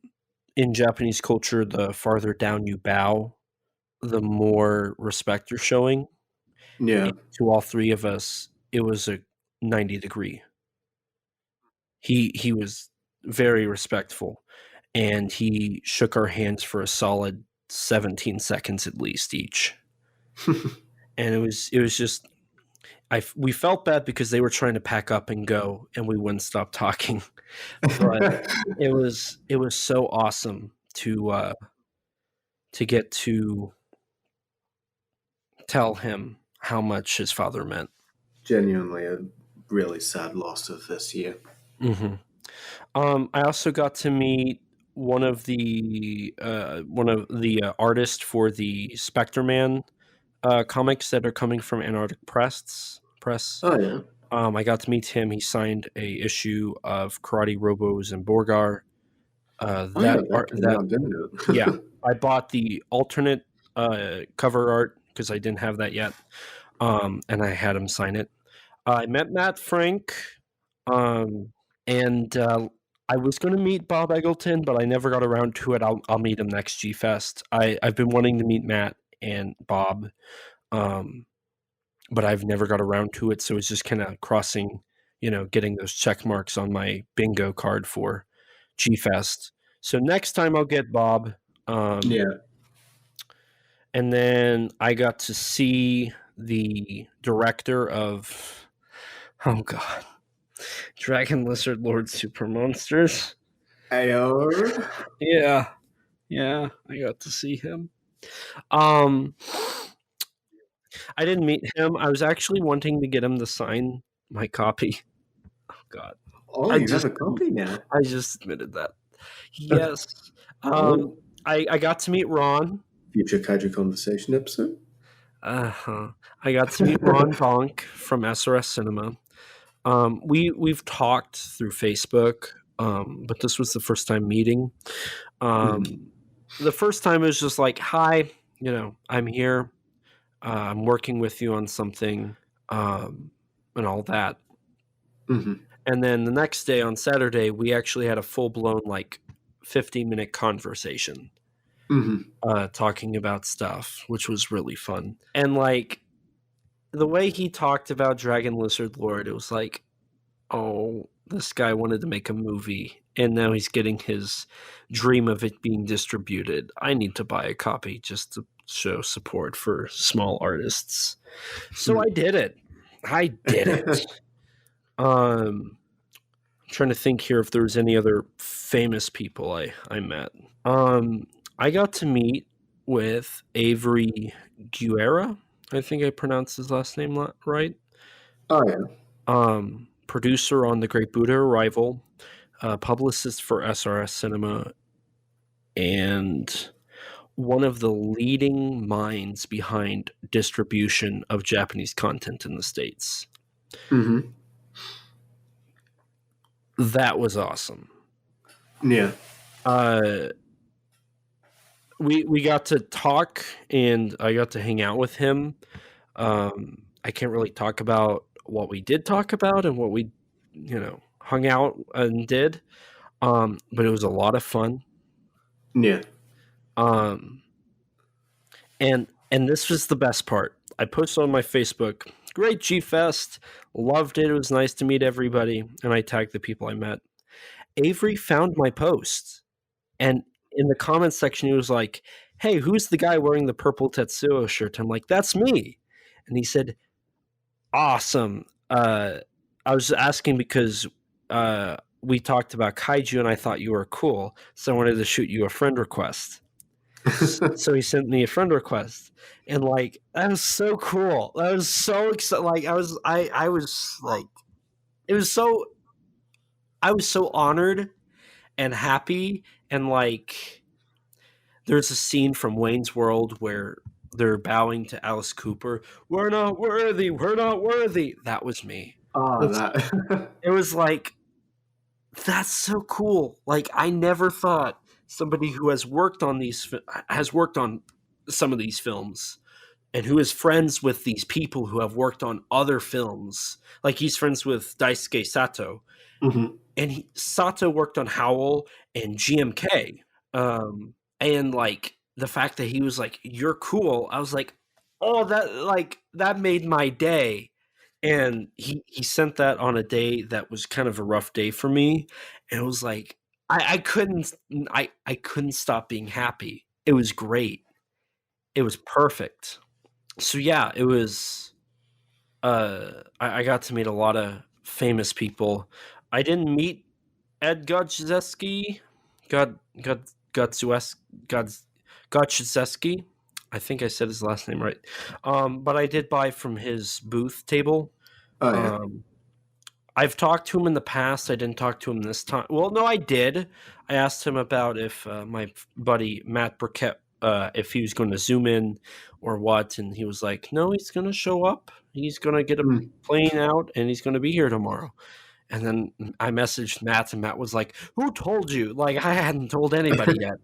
A: in Japanese culture, the farther down you bow, the more respect you're showing.
B: Yeah.
A: And to all three of us, it was a 90-degree. He was very respectful, and he shook our hands for a solid 17 seconds at least each. And it was just we felt bad because they were trying to pack up and go, and we wouldn't stop talking. But it was so awesome to get to tell him how much his father meant.
B: Genuinely a really sad loss of this year.
A: Mm-hmm. I also got to meet one of the artists for the Spectre Man comics that are coming from Antarctic Press.
B: Oh yeah.
A: I got to meet him. He signed a issue of Karate Robos and Borgar.
B: That came out, didn't it?
A: Yeah, I bought the alternate cover art because I didn't have that yet, and I had him sign it. I met Matt Frank, and I was going to meet Bob Eggleton, but I never got around to it. I'll meet him next G Fest. I've been wanting to meet Matt and Bob, but I've never got around to it. So it's just kind of crossing, getting those check marks on my bingo card for G Fest. So next time I'll get Bob.
B: Yeah.
A: And then I got to see the director of, oh god, Dragon Lizard Lord Super Monsters.
B: Ayo.
A: Yeah, I got to see him. I didn't meet him. I was actually wanting to get him to sign my copy. Oh god.
B: Oh, you have a copy now.
A: I just admitted that. Yes. I got to meet Ron.
B: Future Kaiju Conversation episode.
A: I got to meet Ron Bonk from SRS Cinema. We've talked through Facebook, but this was the first time meeting. The first time it was just like, hi, I'm here. I'm working with you on something, and all that.
B: Mm-hmm.
A: And then the next day on Saturday, we actually had a full-blown 15-minute conversation, talking about stuff, which was really fun. And the way he talked about Dragon Lizard Lord, it was like, oh, this guy wanted to make a movie, and now he's getting his dream of it being distributed. I need to buy a copy just to show support for small artists. So I did it. I'm trying to think here if there was any other famous people I met. I got to meet with Avery Guerra. I think I pronounced his last name right.
B: Oh yeah.
A: Producer on The Great Buddha Arrival, publicist for SRS Cinema, and one of the leading minds behind distribution of Japanese content in the States.
B: Mm-hmm.
A: That was awesome.
B: Yeah.
A: We got to talk, and I got to hang out with him. I can't really talk about what we did talk about and what we, hung out and did. But it was a lot of fun.
B: Yeah.
A: And this was the best part. I posted on my Facebook, great G-Fest, loved it. It was nice to meet everybody. And I tagged the people I met. Avery found my post, and in the comments section, he was like, hey, who's the guy wearing the purple Tetsuo shirt? I'm like, that's me. And he said, awesome. I was asking because we talked about Kaiju, and I thought you were cool, so I wanted to shoot you a friend request. So he sent me a friend request, and that was so cool. That was so excited. I was so honored and happy, and there's a scene from Wayne's World where they're bowing to Alice Cooper. We're not worthy. We're not worthy. That was me.
B: Oh, that.
A: It was that's so cool. I never thought somebody who has worked on some of these films, and who is friends with these people who have worked on other films. He's friends with Daisuke Sato.
B: Mm-hmm.
A: And Sato worked on Howl and GMK. And the fact that he was like, you're cool. I was like, oh, that made my day. And he sent that on a day that was kind of a rough day for me. And it was like, I couldn't stop being happy. It was great. It was perfect. So yeah, it was I got to meet a lot of famous people. I didn't meet Ed Godzilla, God God Godzilla. I think I said his last name right. But I did buy from his booth table.
B: Oh yeah.
A: Um, I've talked to him in the past. I didn't talk to him this time. Well, no, I did. I asked him about if my buddy Matt Burkett, if he was going to zoom in or what, and he was like, "No, he's going to show up. He's going to get a
B: Mm.
A: plane out, and he's going to be here tomorrow." And then I messaged Matt, and Matt was like, "Who told you?" Like I hadn't told anybody yet.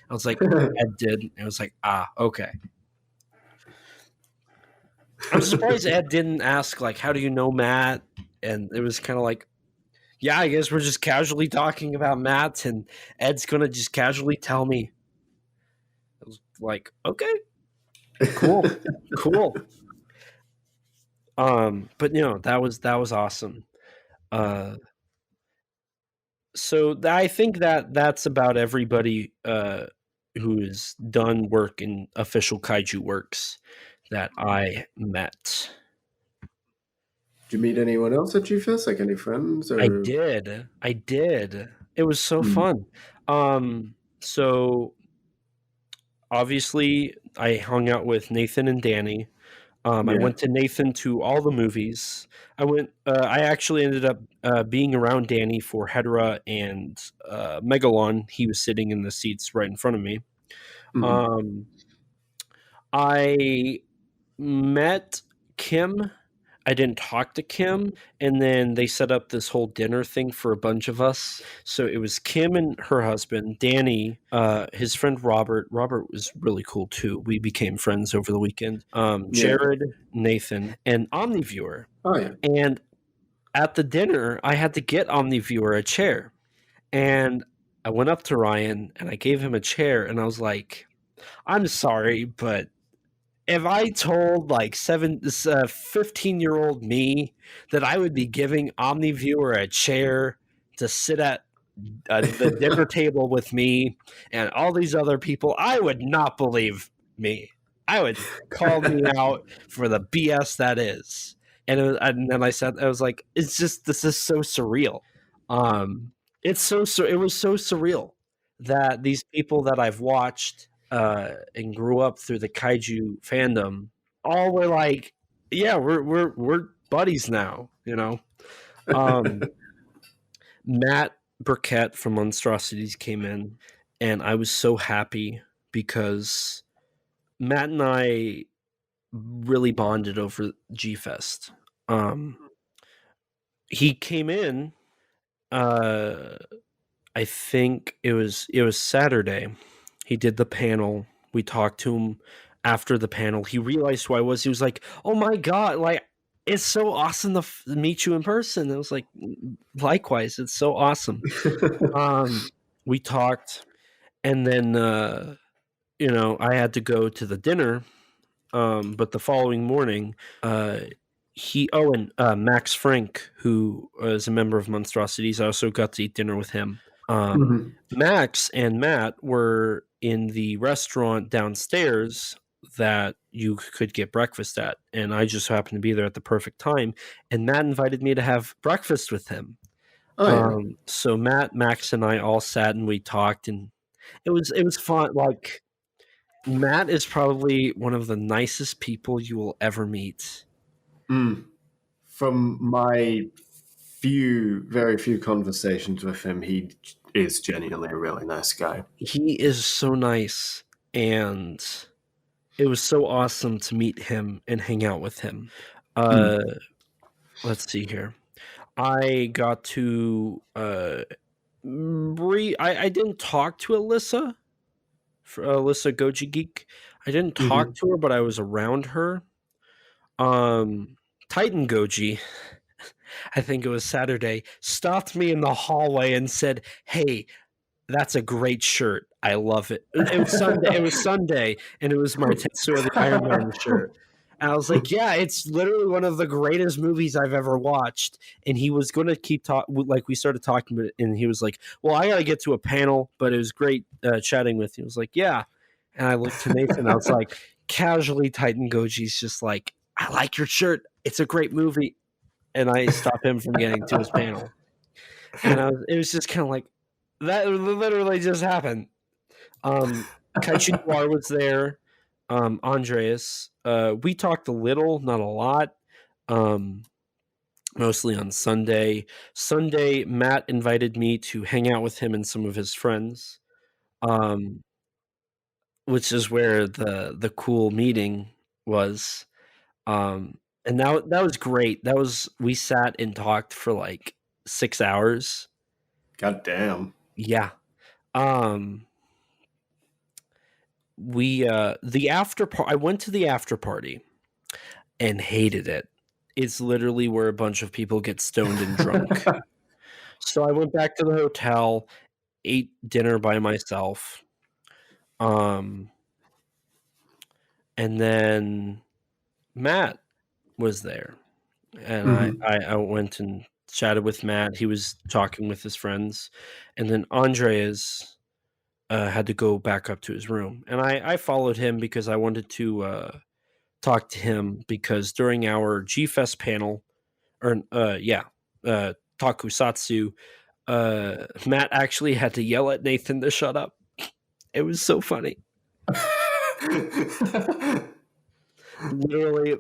A: I was like, "Ed did." And it was like, "Ah, okay." I'm surprised Ed didn't ask like, "How do you know Matt?" And it was kind of like, yeah, I guess we're just casually talking about Matt, and Ed's gonna just casually tell me. I was like, okay, cool, cool. But that was awesome. Uh, so I think that's about everybody who has done work in official kaiju works that I met.
B: Did you meet anyone else at GFest? Like any friends
A: I
B: or?
A: did. I did. It was so
B: Mm.
A: fun. So obviously I hung out with Nathan and Danny. I
B: Yeah.
A: went to Nathan to all the movies. I actually ended up being around Danny for Hedera and Megalon. He was sitting in the seats right in front of me.
B: Mm.
A: Um, I met Kim. I didn't talk to Kim, and then they set up this whole dinner thing for a bunch of us. So it was Kim and her husband, Danny, his friend Robert. Robert was really cool too. We became friends over the weekend.
B: Yeah.
A: Jared, Nathan, and Omniviewer.
B: Oh yeah.
A: And at the dinner, I had to get Omniviewer a chair. And I went up to Ryan and I gave him a chair, and I was like, I'm sorry, but if I told like 15-year-old me that I would be giving Omniviewer a chair to sit at the dinner table with me and all these other people, I would not believe me. I would call me out for the BS that is. And then I said, I was like, it's just, this is so surreal. It was so surreal that these people that I've watched and grew up through the kaiju fandom all were like, yeah, we're buddies now, Matt Burkett from Monstrosities came in, and I was so happy because Matt and I really bonded over G-Fest. He came in, I think it was Saturday. He did the panel. We talked to him after the panel. He realized who I was. He was like, "Oh my god, like it's so awesome to meet you in person." I was like, "Likewise, it's so awesome." We talked, and then I had to go to the dinner. But the following morning, Max Frank, who is a member of Monstrosities, I also got to eat dinner with him.
B: Mhm.
A: Max and Matt were in the restaurant downstairs that you could get breakfast at, and I just happened to be there at the perfect time. And Matt invited me to have breakfast with him.
B: Oh yeah.
A: So Matt, Max, and I all sat and we talked, and it was fun. Like Matt is probably one of the nicest people you will ever meet.
B: Mm. From my very few conversations with him, he is genuinely a really nice guy.
A: He is so nice, and it was so awesome to meet him and hang out with him. Let's see here. I got to I didn't talk to Alyssa, for Alyssa Goji Geek. I didn't talk to her, but I was around her. Titan Goji, I think it was Saturday, stopped me in the hallway and said, "Hey, that's a great shirt. I love it." It was Sunday. It was Sunday, and it was my Tetsuo the Iron Man shirt. And I was like, "Yeah, it's literally one of the greatest movies I've ever watched." And he was going to keep talking. Like we started talking, and he was like, "Well, I got to get to a panel, but it was great chatting with you." I was like, "Yeah." And I looked to Nathan. I was like, casually, Titan Goji's just like, "I like your shirt. it's a great movie, and I stop him from getting to his panel. And it was just kind of like, that literally just happened. Kaiju Noir was there. Andreas. We talked a little, not a lot. Mostly on Sunday. Sunday, Matt invited me to hang out with him and some of his friends, which is where the cool meeting was. And that was great. We sat and talked for like 6 hours.
B: God damn.
A: Yeah. I went to the after party and hated it. It's literally where a bunch of people get stoned and drunk. So I went back to the hotel, ate dinner by myself. And then Matt was there. And I went and chatted with Matt. He was talking with his friends. And then Andreas had to go back up to his room. And I followed him because I wanted to talk to him, because during our G-Fest panel, Tokusatsu, Matt actually had to yell at Nathan to shut up. It was so funny. Literally,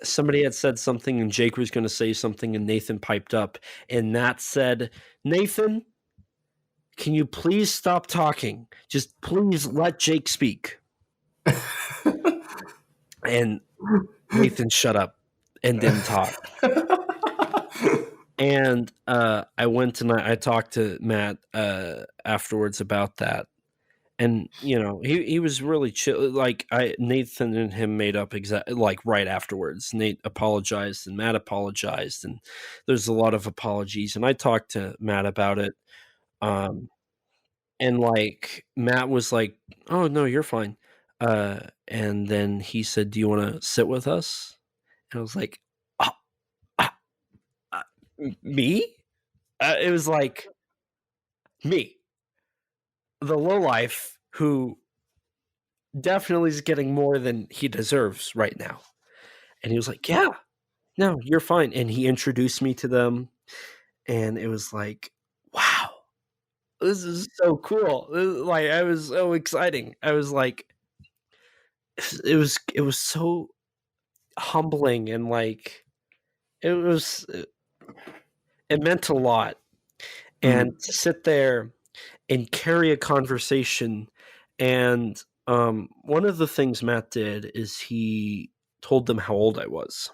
A: somebody had said something and Jake was going to say something and Nathan piped up, and Matt said, "Nathan, can you please stop talking? Just please let Jake speak." And Nathan shut up and didn't talk. And I went and I talked to Matt afterwards about that. And, you know, he was really chill. Like, Nathan and him made up right afterwards. Nate apologized and Matt apologized, and there's a lot of apologies. And I talked to Matt about it. And like, Matt was like, "Oh no, you're fine." And then he said, "Do you want to sit with us?" And I was like, "Me?" It was like, me, the lowlife who definitely is getting more than he deserves right now. And he was like, "Yeah, no, you're fine." And he introduced me to them, and it was like, wow, this is so cool. Like, I was so exciting. I was like, it was so humbling, and like, it meant a lot. And to sit there and carry a conversation. And one of the things Matt did is he told them how old I was.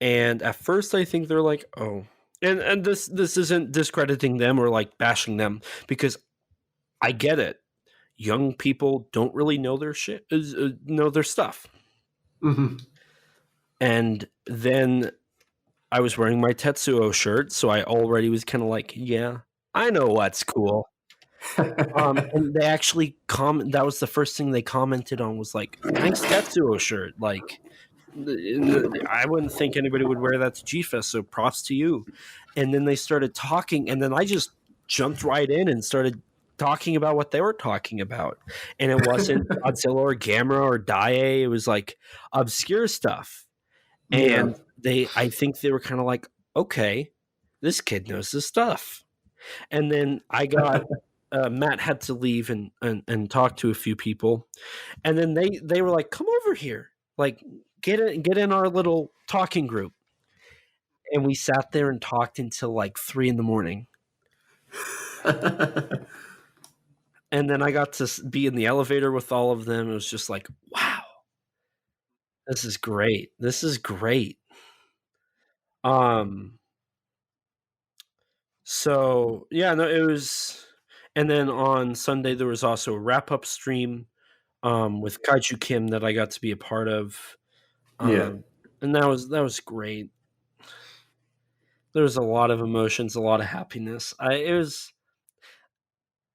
A: And at first I think they're like, "Oh." And this isn't discrediting them or like bashing them, because I get it. Young people don't really know their shit, know their stuff. And then I was wearing my Tetsuo shirt, so I already was kind of like, yeah, I know what's cool. And they actually that was the first thing they commented on, was like, "Nice Tetsuo shirt." Like, I wouldn't think anybody would wear that to G-Fest, so props to you. And then they started talking, and then I just jumped right in and started talking about what they were talking about. And it wasn't Godzilla or Gamera or Daiei. It was like obscure stuff. And I think they were kind of like, "Okay, this kid knows his stuff." And then I got Matt had to leave and talk to a few people, and then they were like, "Come over here, like get in our little talking group." And we sat there and talked until like 3 a.m. And then I got to be in the elevator with all of them. It was just like, wow, this is great. This is great. So yeah, no, it was. And then on Sunday there was also a wrap up stream with Kaiju Kim that I got to be a part of. And that was great. There was a lot of emotions, a lot of happiness.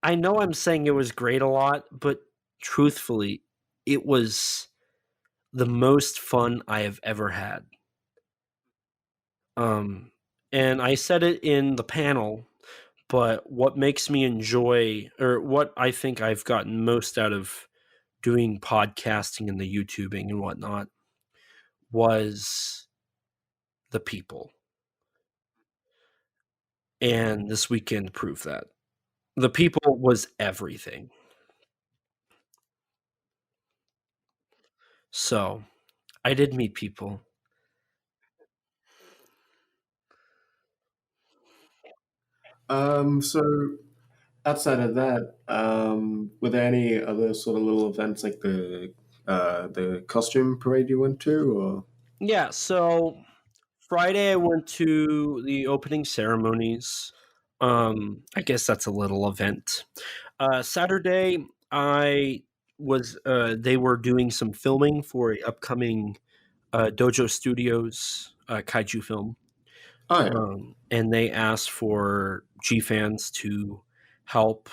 A: I know I'm saying it was great a lot, but truthfully, it was the most fun I have ever had. And I said it in the panel, but what makes me enjoy, or what I think I've gotten most out of doing podcasting and the YouTubing and whatnot was the people. And this weekend proved that. The people was everything. So I did meet people.
B: So outside of that, were there any other sort of little events like the costume parade you went to, or?
A: Yeah, so Friday I went to the opening ceremonies. I guess that's a little event. Saturday I was they were doing some filming for a upcoming Dojo Studios kaiju film.
B: Oh yeah.
A: And they asked for G fans to help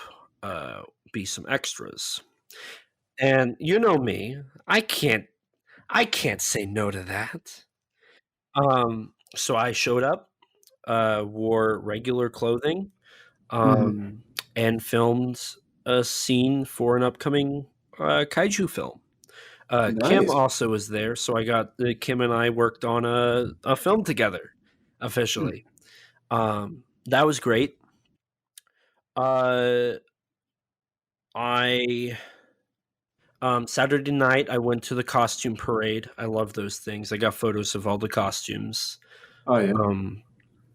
A: be some extras. And you know me, I can't say no to that. So I showed up, wore regular clothing,
B: Hmm.
A: um, and filmed a scene for an upcoming kaiju film. Kim
B: Nice.
A: also was there, so I got Kim and I worked on a film together
B: Hmm.
A: officially. That was great. Uh, I Saturday night I went to the costume parade. I love those things. I got photos of all the costumes.
B: Oh yeah.
A: Um,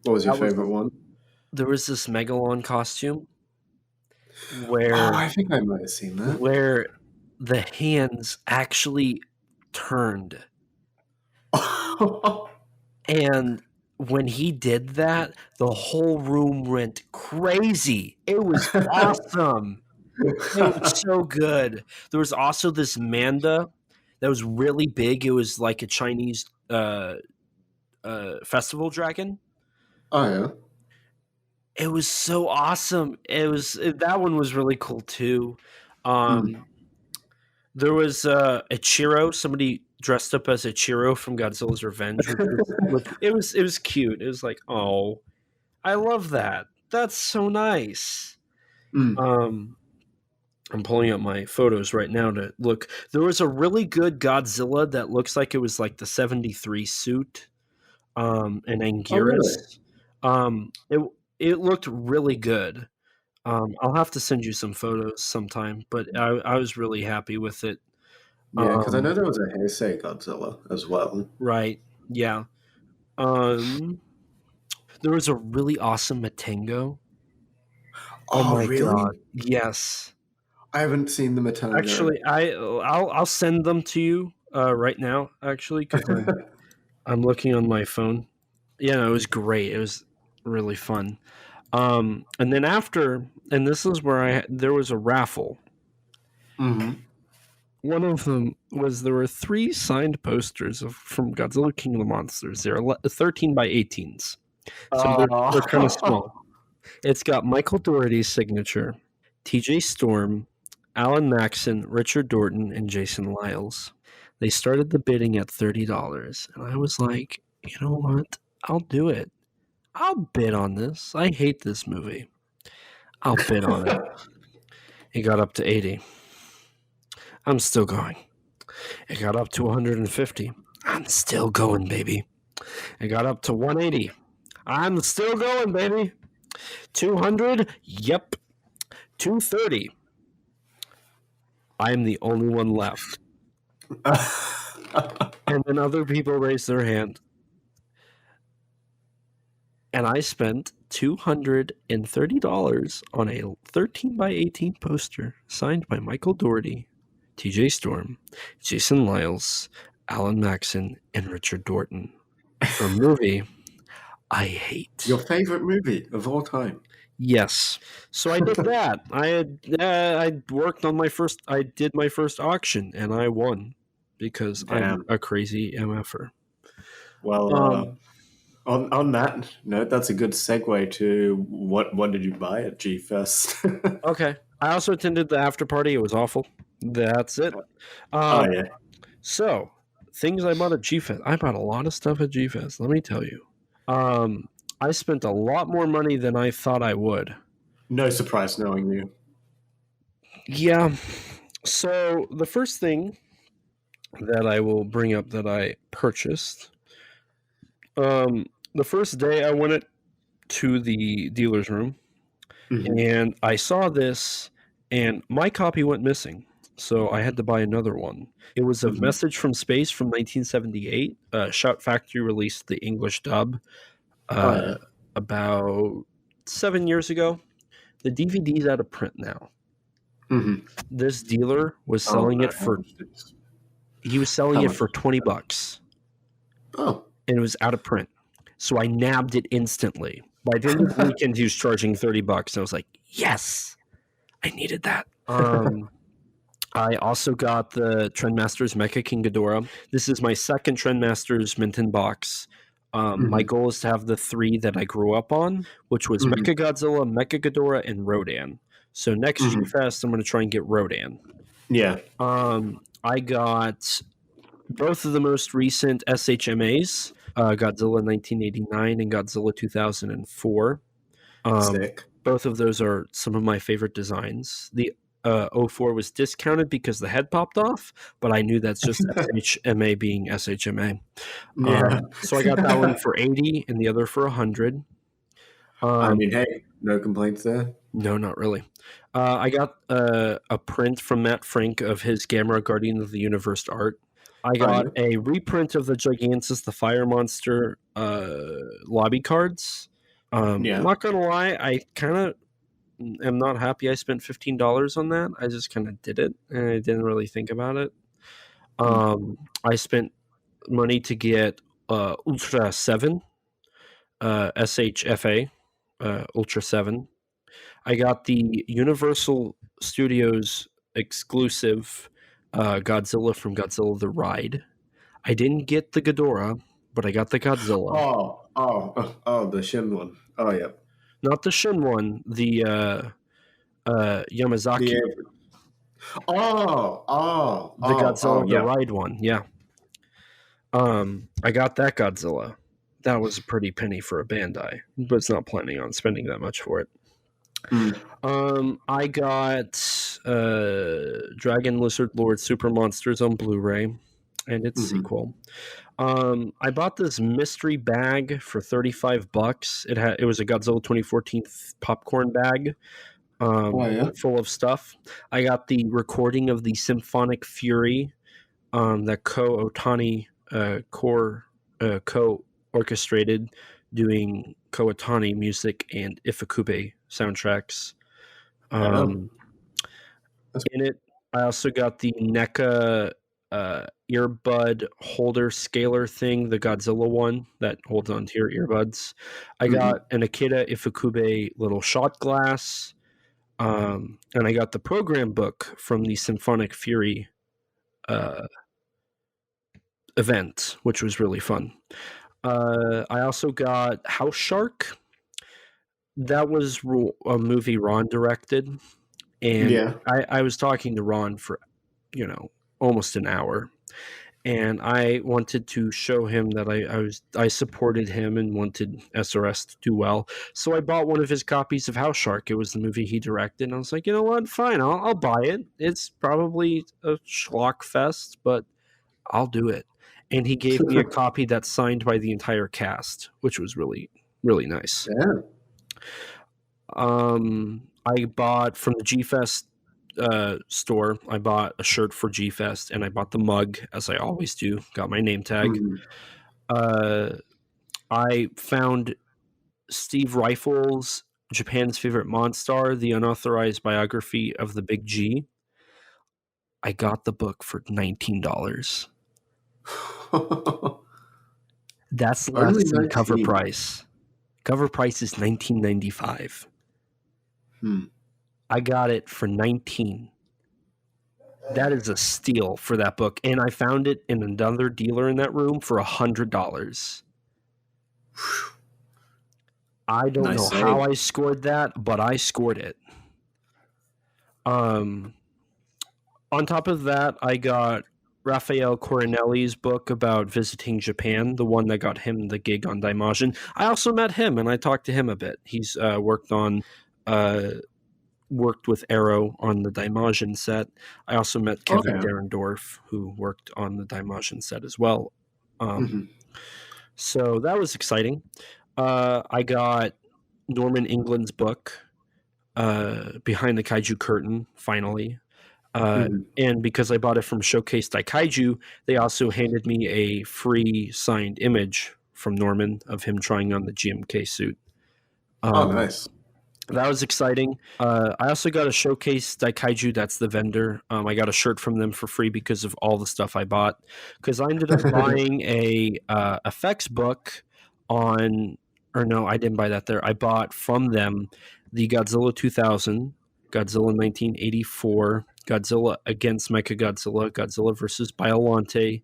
B: What was your
A: that was
B: favorite one?
A: There was this Megalon costume
B: Oh,
A: where
B: I think I might have seen that.
A: where the hands actually turned, and when he did that, the whole room went crazy. It was awesome. It was so good. There was also this Manda that was really big. It was like a Chinese festival dragon.
B: Oh yeah.
A: It was so awesome. That one was really cool too.
B: Mm.
A: Um, there was a Chiro. Somebody dressed up as a Chiro from Godzilla's Revenge, which it was cute. It was like, oh, I love that. That's so nice.
B: Mm.
A: Um, I'm pulling up my photos right now to look. There was a really good Godzilla that looks like it was like the 73 suit, and
B: Oh really?
A: Anguirus. It looked really good. I'll have to send you some photos sometime, but I was really happy with it.
B: Yeah, because I know
A: Um,
B: there was a Heisei Godzilla as well.
A: right, yeah. Um, there was a really awesome Matengo. Oh
B: Oh
A: my
B: really?
A: god, yes.
B: I haven't seen the Matango.
A: Actually, I'll send them to you right now. Actually, because I'm looking on my phone. Yeah, no, it was great. It was really fun. And then after, and this is where there was a raffle.
B: Hmm.
A: One of them was there were 3 signed posters from Godzilla King of the Monsters. They're 13 by 18s, so they're kind of small.
B: Oh.
A: It's got Michael Dougherty's signature, T.J. Storm, Alan Maxon, Richard Dorton, and Jason Lyles. They started the bidding at $30, and I was like, you know what? I'll do it. I'll bid on this. I hate this movie. I'll bid on it. It got up to 80. I'm still going. It got up to 150. I'm still going, baby. It got up to 180. I'm still going, baby. 200. Yep. 230. I'm the only one left. And then other people raised their hand. And I spent $230 on a 13 by 18 poster signed by Michael Dougherty, TJ Storm, Jason Lyles, Alan Maxon, and Richard Dorton for a movie I hate.
B: Your favorite movie of all time?
A: Yes. So I did that. I worked on I did my first auction and I won because I'm
B: Damn.
A: a crazy MFer.
B: Well,
A: Um,
B: on that note, that's a good segue to what did you buy at G Fest?
A: okay. I also attended the after party. It was awful. That's it.
B: Oh
A: Um,
B: yeah.
A: so things I bought at GFest. I bought a lot of stuff at GFest. Let me tell you. Um, I spent a lot more money than I thought I would.
B: No surprise knowing you.
A: Yeah. So the first thing that I will bring up that I purchased, the first day I went to the dealer's room, and I saw this, and my copy went missing. So I had to buy another one. It was a Message from Space from 1978. Shout Factory released the English dub about 7 years ago. The DVD's out of print now. This dealer was selling it for $20.
B: Oh.
A: And it was out of print. So I nabbed it instantly. By the end of the weekend, he was charging $30. And I was like, yes, I needed that. I also got the Trendmasters Mecha King Ghidorah. This is my second Trendmasters Minton box. My goal is to have the 3 that I grew up on, which was Mecha Godzilla, Mecha Ghidorah, and Rodan. So next G-Fest, I'm going to try and get Rodan.
B: Yeah.
A: I got both of the most recent SHMAs, Godzilla 1989 and Godzilla 2004.
B: Sick.
A: Both of those are some of my favorite designs. The 04 was discounted because the head popped off, but I knew that's just SHMA being SHMA.
B: Yeah.
A: So I got that one for $80 and the other for $100.
B: I mean, hey, no complaints there.
A: No, not really. I got a print from Matt Frank of his Gamera Guardian of the Universe art. I got a reprint of the Gigantus, the Fire Monster lobby cards. Not gonna lie, I kind of am not happy I spent $15 on that. I just kind of did it, and I didn't really think about it. I spent money to get Ultra 7, SHFA, Ultra 7. I got the Universal Studios exclusive Godzilla from Godzilla the Ride. I didn't get the Ghidorah, but I got the Godzilla.
B: Oh, the Shin one. Oh, yeah.
A: Not the Shin one, the Yamazaki.
B: The
A: Godzilla the Ride one, yeah. I got that Godzilla. That was a pretty penny for a Bandai, but was not planning on spending that much for it. I got Dragon Lizard Lord Super Monsters on Blu-ray and its sequel. I bought this mystery bag for $35. It was a Godzilla 2014 popcorn bag full of stuff. I got the recording of the Symphonic Fury that Ko Otani co-orchestrated, doing Ko Otani music and Ifukube soundtracks. In it, I also got the NECA earbud holder scaler thing, the Godzilla one that holds onto your earbuds. I got an Akira Ifukube little shot glass, and I got the program book from the Symphonic Fury event, which was really fun. I also got House Shark. That was a movie Ron directed, and I was talking to Ron for almost an hour, and I wanted to show him that I supported him and wanted SRS to do well. So I bought one of his copies of House Shark. It was the movie he directed, and I was like, you know what, fine, I'll buy it. It's probably a schlock fest, but I'll do it. And he gave me a copy that's signed by the entire cast, which was really, really nice.
B: Yeah.
A: I bought from the G-Fest store, I bought a shirt for G-Fest, and I bought the mug, as I always do. Got my name tag. I found Steve Rifle's Japan's Favorite Monstar, the unauthorized biography of the Big G. I got the book for $19. That's less than cover price. Cover price is $19.95. I got it for $19. That is a steal for that book, and I found it in another dealer in that room for $100. I don't know how I scored that, but I scored it. On top of that, I got Raphael Coronelli's book about visiting Japan, the one that got him the gig on Daimajin. I also met him, and I talked to him a bit. He's worked on worked with Arrow on the Daimajin set. I also met Kevin
B: Okay.
A: Derendorf, who worked on the Daimajin set as well.
B: Mhm.
A: So that was exciting. I got Norman England's book, Behind the Kaiju Curtain, finally.
B: Mhm.
A: And because I bought it from Showcase Daikaiju, they also handed me a free signed image from Norman of him trying on the GMK suit.
B: Oh,
A: Um,
B: nice.
A: that was exciting. I also got a Showcase Daikaiju. That's the vendor. I got a shirt from them for free because of all the stuff I bought. Because I ended up buying a effects book on, or no, I didn't buy that there. I bought from them the Godzilla 2000, Godzilla 1984, Godzilla against Mechagodzilla, Godzilla versus Biolante,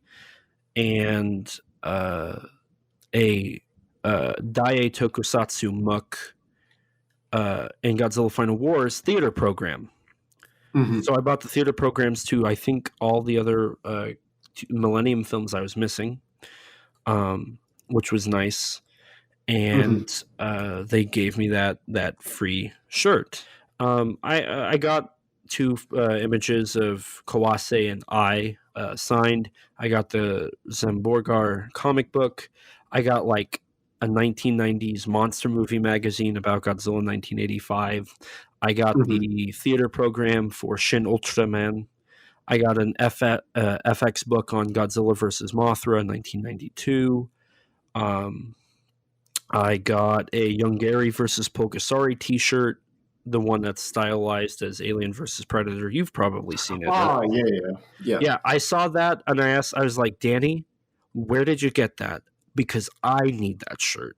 A: and a Daiei Tokusatsu Muck in Godzilla Final Wars theater program.
B: Mhm.
A: So I bought the theater programs to, I think, all the other Millennium films I was missing, which was nice.
B: Mhm.
A: And they gave me that free shirt. I got two images of Kawase and I signed. I got the Zamborgar comic book. I got like a 1990s monster movie magazine about Godzilla 1985. I got
B: Mhm.
A: the theater program for Shin Ultraman. I got an FX book on Godzilla versus Mothra in 1992. Um, I got a Young Gary versus Pulgasari T-shirt, the one that's stylized as Alien versus Predator. You've probably seen it, right?
B: Oh, yeah, yeah, yeah.
A: Yeah, I saw that and I was like, Danny, where did you get that? Because I need that shirt.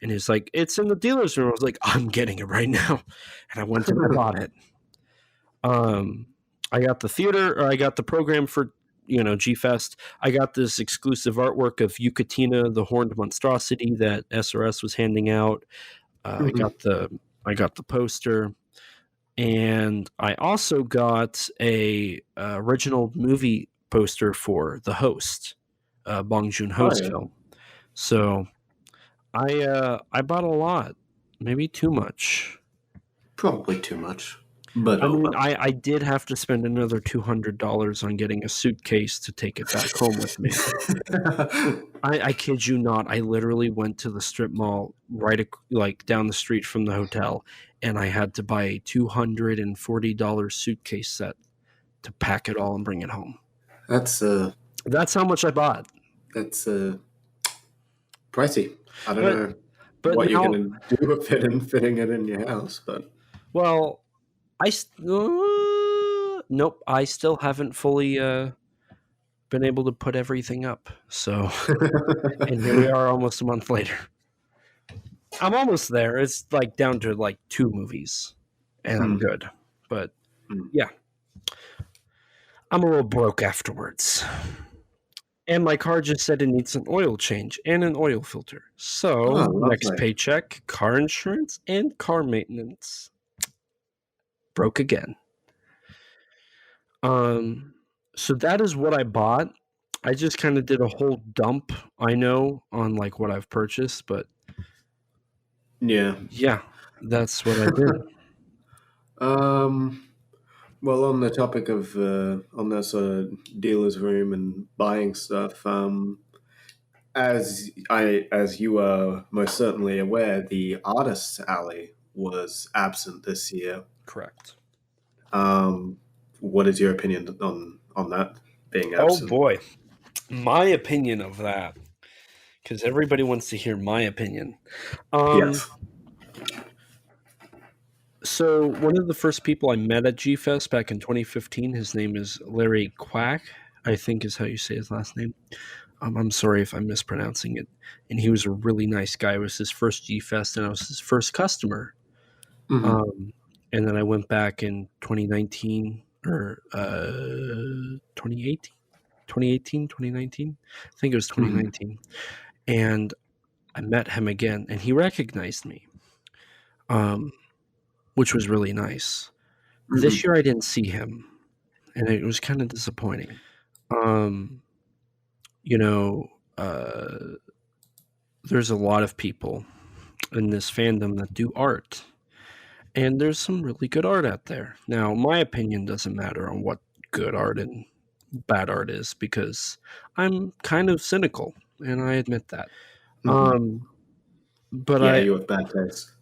A: And he's like, it's in the dealer's room. I was like, I'm getting it right now. And I went and I bought it. Um, I got the theater, or I got the program for G Fest. I got this exclusive artwork of Yucatina, the horned monstrosity that SRS was handing out. Uh, I
B: Mhm.
A: got the I got the poster, and I also got a original movie poster for The Host, Bong Joon
B: Oh,
A: Ho's
B: yeah.
A: film. So I bought a lot, maybe too much.
B: Probably too much, but
A: I
B: oh
A: mean,
B: well.
A: I did have to spend another $200 on getting a suitcase to take it back home with me. I kid you not. I literally went to the strip mall like down the street from the hotel, and I had to buy a $240 suitcase set to pack it all and bring it home.
B: That's
A: That's how much I bought.
B: that's pricey. I don't
A: But
B: know
A: but
B: what you're
A: now,
B: gonna do with it and fitting it in your house, but
A: well, nope. I still haven't fully been able to put everything up. So, and here we are, almost a month later. I'm almost there. It's like down to like 2 movies, and I'm
B: Hmm.
A: good. But
B: Hmm.
A: yeah, I'm a little broke afterwards. And my car just said it needs an oil change and an oil filter.
B: Oh,
A: So, next
B: lovely.
A: paycheck, car insurance and car maintenance. Broke again. Um, so that is what I bought. I just kind of did a whole dump, I know, on like what I've purchased, but
B: Yeah.
A: yeah, that's what I did.
B: um. Well, on the topic of on that sort of dealer's room and buying stuff, as you are most certainly aware, the artists alley was absent this year.
A: Correct.
B: Um, what is your opinion on that being
A: Oh
B: absent?
A: boy. My opinion of that, because everybody wants to hear my opinion. Um,
B: Yes.
A: so one of the first people I met at G Fest back in 2015, his name is Larry Quack, I think is how you say his last name. I'm sorry if I'm mispronouncing it. And he was a really nice guy. It was his first G Fest, and I was his first customer.
B: Hmm.
A: Um, and then I went back in 2019 or 2018, 2018, 2019. I think it was
B: Hmm.
A: 2019. And I met him again, and he recognized me, um, which was really nice. This
B: Hmm.
A: year I didn't see him, and it was kind of disappointing. Um, you know, there's a lot of people in this fandom that do art, And there's some really good art out there. Now, my opinion doesn't matter on what good art and bad art is because I'm kind of cynical, and I admit that.
B: Mhm.
A: But
B: Yeah,
A: I,
B: you have bad taste.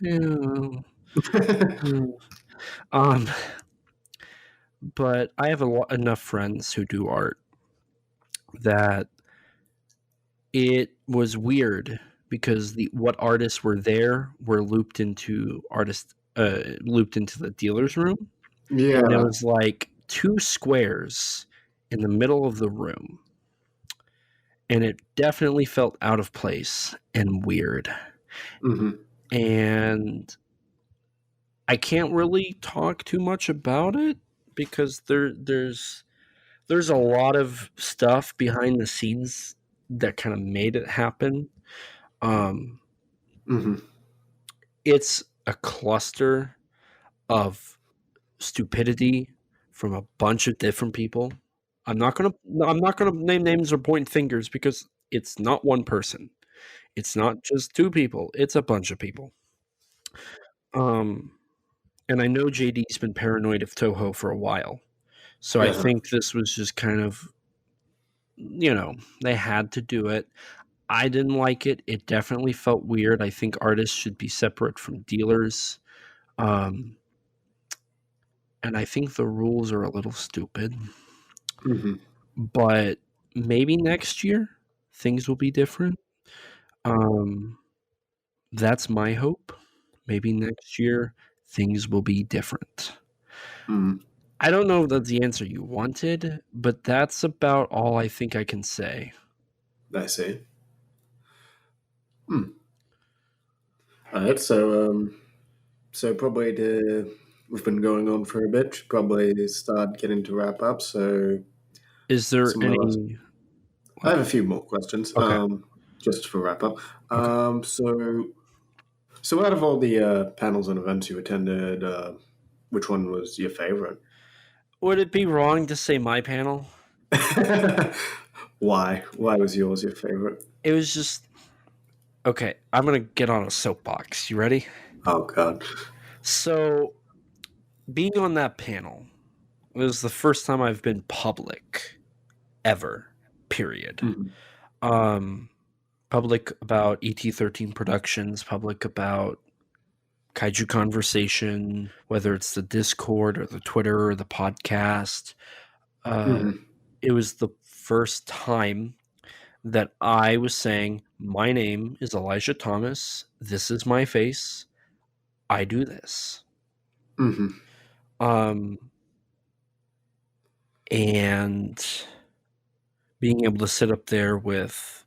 A: you know, um, but I have enough friends who do art that it was weird because what artists were there were looped into the dealer's room, and there
B: Yeah.
A: was like two squares in the middle of the room, and it definitely felt out of place and weird.
B: Hmm.
A: And I can't really talk too much about it because there's a lot of stuff behind the scenes that kind of made it happen. Um,
B: Hmm.
A: it's a cluster of stupidity from a bunch of different people. I'm not gonna name names or point fingers because it's not one person. It's not just two people. It's a bunch of people. Um, and I know JD's been paranoid of Toho for a while, so I
B: Uh-huh.
A: think this was just kind of, they had to do it. I didn't like it. It definitely felt weird. I think artists should be separate from dealers. Um, and I think the rules are a little stupid.
B: Hmm.
A: But maybe next year things will be different. Um, that's my hope. Maybe next year things will be different.
B: Mm.
A: I don't know if that's the answer you wanted, but that's about all I think I can say.
B: I see. Hmm. All right. So probably we've been going on for a bit. Should probably start getting to wrap up. So
A: Is there
B: some of my last.
A: any?
B: I
A: What?
B: have a few more questions.
A: Okay.
B: Just for wrap up.
A: Okay.
B: So out of all the panels and events you attended, which one was your favorite?
A: Would it be wrong to say my panel?
B: Why? Why was yours your favorite?
A: It was just okay. I'm gonna get on a soapbox. You ready?
B: Oh God.
A: So being on that panel was the first time I've been public ever. Period.
B: Mhm.
A: Um, public about ET13 Productions, public about Kaiju Conversation, whether it's the Discord or the Twitter or the podcast. Uh,
B: Mhm.
A: it was the first time that I was saying, my name is Elijah Thomas. This is my face. I do this.
B: Mhm.
A: Um, and being able to sit up there with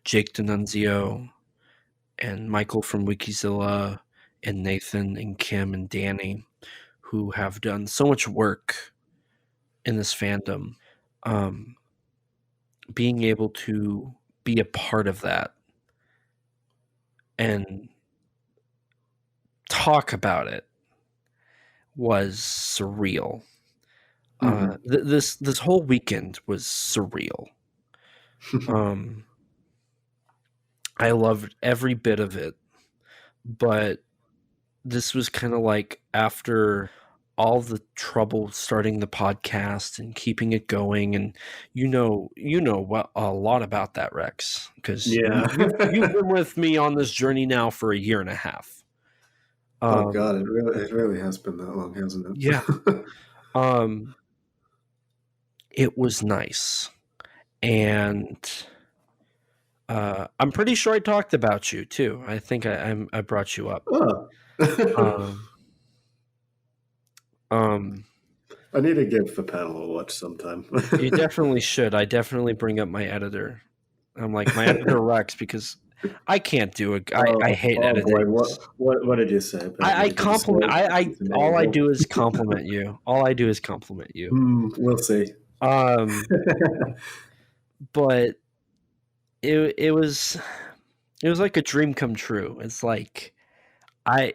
A: Jake D'Annunzio and Michael from Wikizilla and Nathan and Kim and Danny, who have done so much work in this fandom, um, being able to be a part of that and talk about it was surreal.
B: Mhm.
A: This whole weekend was surreal. Um, I loved every bit of it, but this was kind of like after all the trouble starting the podcast and keeping it going, and a lot about that, Rex, because
B: Yeah.
A: you've been with me on this journey now for a year and a half.
B: Oh
A: Um,
B: God, it really has been that long, hasn't
A: yeah.
B: it?
A: Um, it was nice, and I'm pretty sure I talked about you too. I think I brought you up.
B: Oh.
A: Um, um,
B: I need to give the panel a watch sometime.
A: you definitely should. I definitely bring up my editor. I'm like my editor Rex because I can't do it. I hate
B: Oh boy,
A: editing.
B: what did you say about
A: I
B: me? Did you say
A: compliment.
B: he's an
A: All I
B: a-hole?
A: do is compliment you. All I do is compliment you.
B: We'll see.
A: Um, but it was like a dream come true. It's like I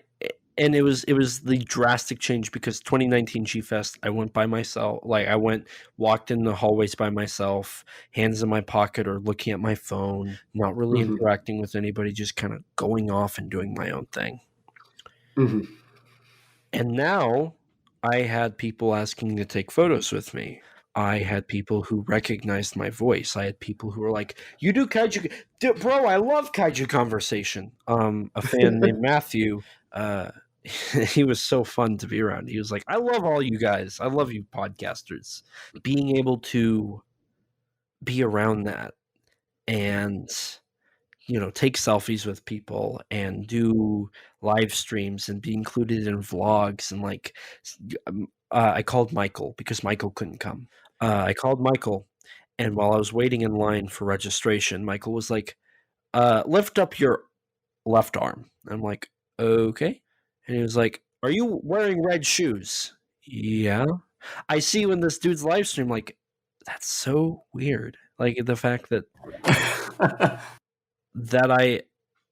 A: and it was the drastic change because 2019 G Fest I went by myself. Like I walked in the hallways by myself, hands in my pocket or looking at my phone, not really
B: Hmm.
A: interacting with anybody, just kind of going off and doing my own thing.
B: Hmm.
A: And now I had people asking to take photos with me. I had people who recognized my voice. I had people who were like, "You do kaiju, bro? I love Kaiju Conversation." A fan named Matthew. He was so fun to be around. He was like, "I love all you guys. I love you podcasters." Being able to be around that and take selfies with people and do live streams and be included in vlogs and I called Michael because Michael couldn't come. I called Michael, and while I was waiting in line for registration, Michael was like, lift up your left arm. I'm like, okay. And he was like, are you wearing red shoes? Yeah. I see you in this dude's live stream. Like, that's so weird. Like the fact that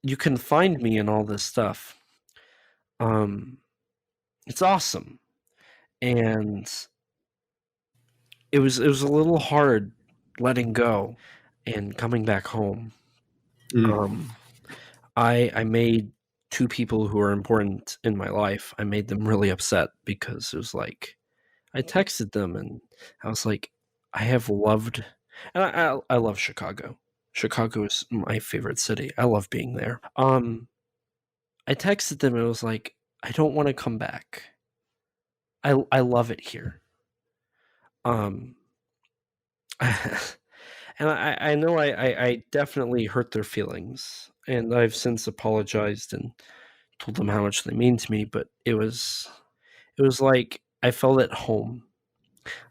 A: you can find me in all this stuff. It's awesome. And it was a little hard letting go and coming back home. I made two people who are important in my life. I made them really upset because it was like I texted them and I was like, I have loved, and I love Chicago. Chicago is my favorite city. I love being there. I texted them and it was like, I don't want to come back. I love it here. And I know I definitely hurt their feelings, and I've since apologized and told them how much they mean to me, but it was like I felt at home.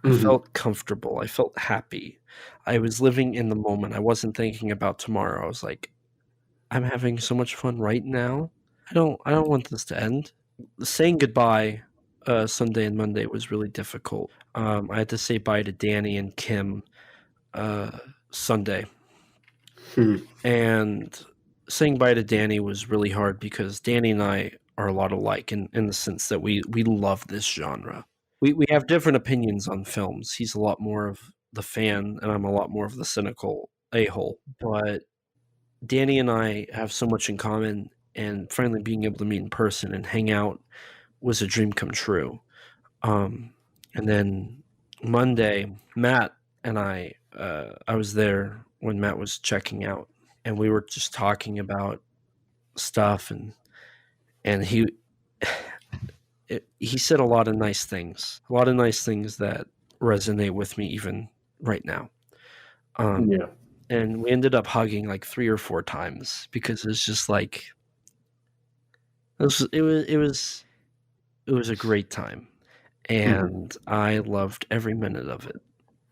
A: I felt comfortable. I felt happy. I was living in the moment. I wasn't thinking about tomorrow. I was like, I'm having so much fun right now. I don't want this to end. Saying goodbye Sunday and Monday was really difficult. I had to say bye to Danny and Kim Sunday. And saying bye to Danny was really hard because Danny and I are a lot alike in the sense that we love this genre. We have different opinions on films. He's a lot more of the fan, and I'm a lot more of the cynical a-hole. But Danny and I have so much in common, and finally being able to meet in person and hang out was a dream come true. And then Monday, Matt and I was there when Matt was checking out, and we were just talking about stuff, and he said a lot of nice things that resonate with me even right now. And we ended up hugging like 3 or 4 times because it's just like it was a great time, and I loved every minute of it.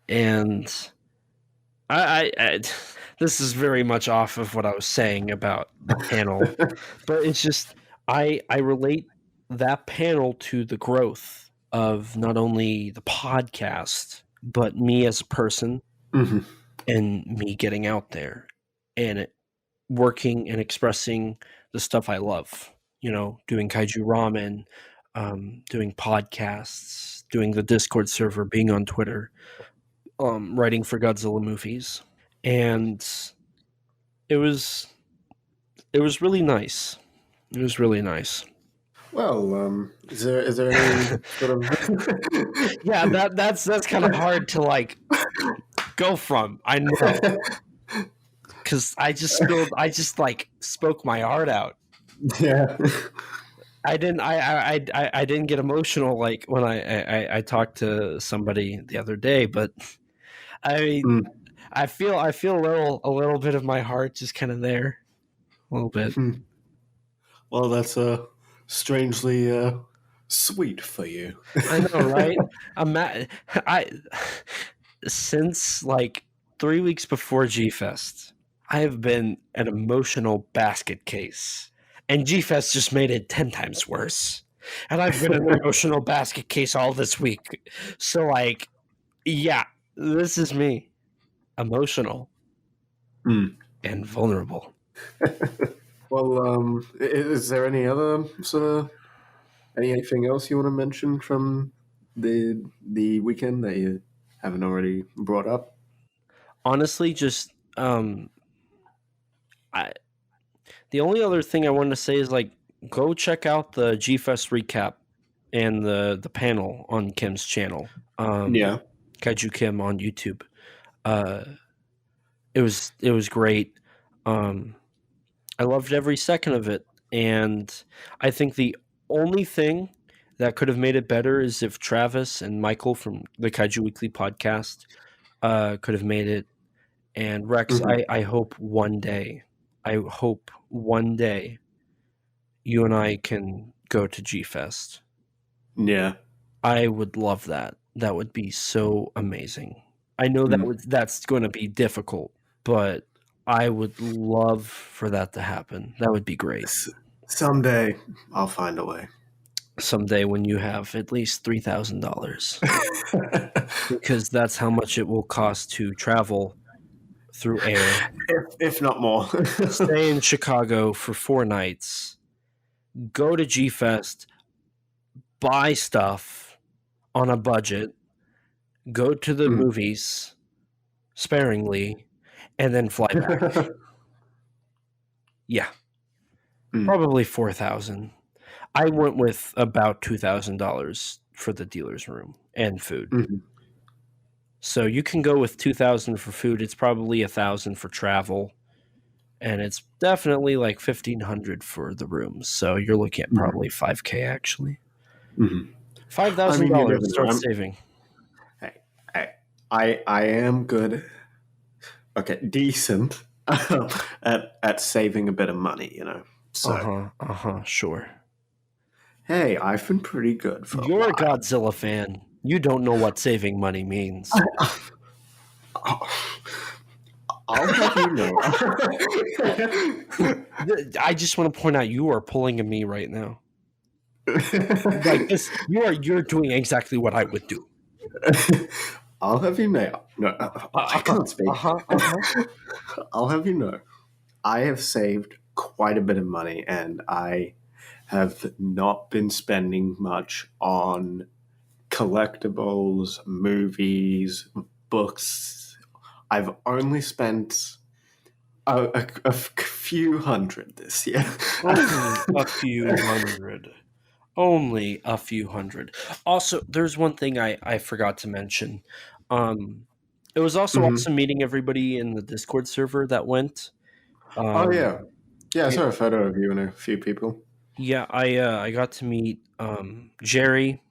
A: And I this is very much off of what I was saying about the panel, but it's just I relate that panel to the growth of not only the podcast but me as a person, and me getting out there and working and expressing the stuff I love. Doing kaiju ramen, doing podcasts, doing the Discord server, being on Twitter, writing for Godzilla movies, and it was really nice. It was really nice.
B: Well, is there any sort of
A: yeah, that's kind of hard to like go from. I know, because I just spoke my heart out.
B: Yeah.
A: I didn't get emotional like when I talked to somebody the other day, but I mean, I feel a little bit of my heart just kind of there, a little bit.
B: Well, that's strangely sweet for you.
A: I know, right? Since like 3 weeks before G-Fest, I have been an emotional basket case, and G-Fest just made it 10 times worse. And I've been an emotional basket case all this week. So, like, yeah, this is me, emotional and vulnerable.
B: Well, is there any other sort of anything else you want to mention from the weekend that you haven't already brought up?
A: Honestly, just the only other thing I wanted to say is like go check out the G-Fest recap and the panel on Kim's channel.
B: Yeah.
A: Kaiju Kim on YouTube. It was great. I loved every second of it, and I think the only thing that could have made it better is if Travis and Michael from the Kaiju Weekly podcast could have made it. And Rex,
B: Mhm.
A: I hope one day, you and I can go to G Fest.
B: Yeah.
A: I would love that. That would be so amazing. I know
B: Mm.
A: that's going to be difficult, but I would love for that to happen. That would be great.
B: Someday I'll find a way.
A: Someday when you have at least $3,000, because that's how much it will cost to travel through air.
B: if not more.
A: Stay in Chicago for 4 nights, go to G Fest, buy stuff on a budget, go to the
B: Mm.
A: movies sparingly, and then fly back. Yeah,
B: Mm.
A: probably 4,000. I went with about $2,000 for the dealer's room and food.
B: Mhm.
A: So you can go with 2,000 for food. It's probably 1,000 for travel, and it's definitely like 1,500 for the rooms. So you're looking at probably 5K actually.
B: Mhm.
A: Five
B: I
A: thousand
B: mean, you never
A: dollars.
B: know.
A: Start saving.
B: Hey, hey, I am good. Okay, decent at saving a bit of money, you know. So
A: Sure.
B: hey, I've been pretty good for a
A: You're a
B: while.
A: Godzilla fan. You don't know what saving money means.
B: I'll have you know.
A: I just want to point out you are pulling at me right now. Like this, you're doing exactly what I would do.
B: I'll have you know. No, I can't speak.
A: Uh-huh.
B: I'll have you know. I have saved quite a bit of money, and I have not been spending much on collectibles, movies, books. I've only spent a few hundred this year.
A: Only a few hundred. Only a few hundred. Also, there's one thing I forgot to mention. It was also
B: Mhm.
A: awesome meeting everybody in the Discord server that went.
B: Oh
A: Um,
B: yeah, yeah. I
A: it,
B: saw a photo of you and a few people.
A: yeah, I got to meet Jerry.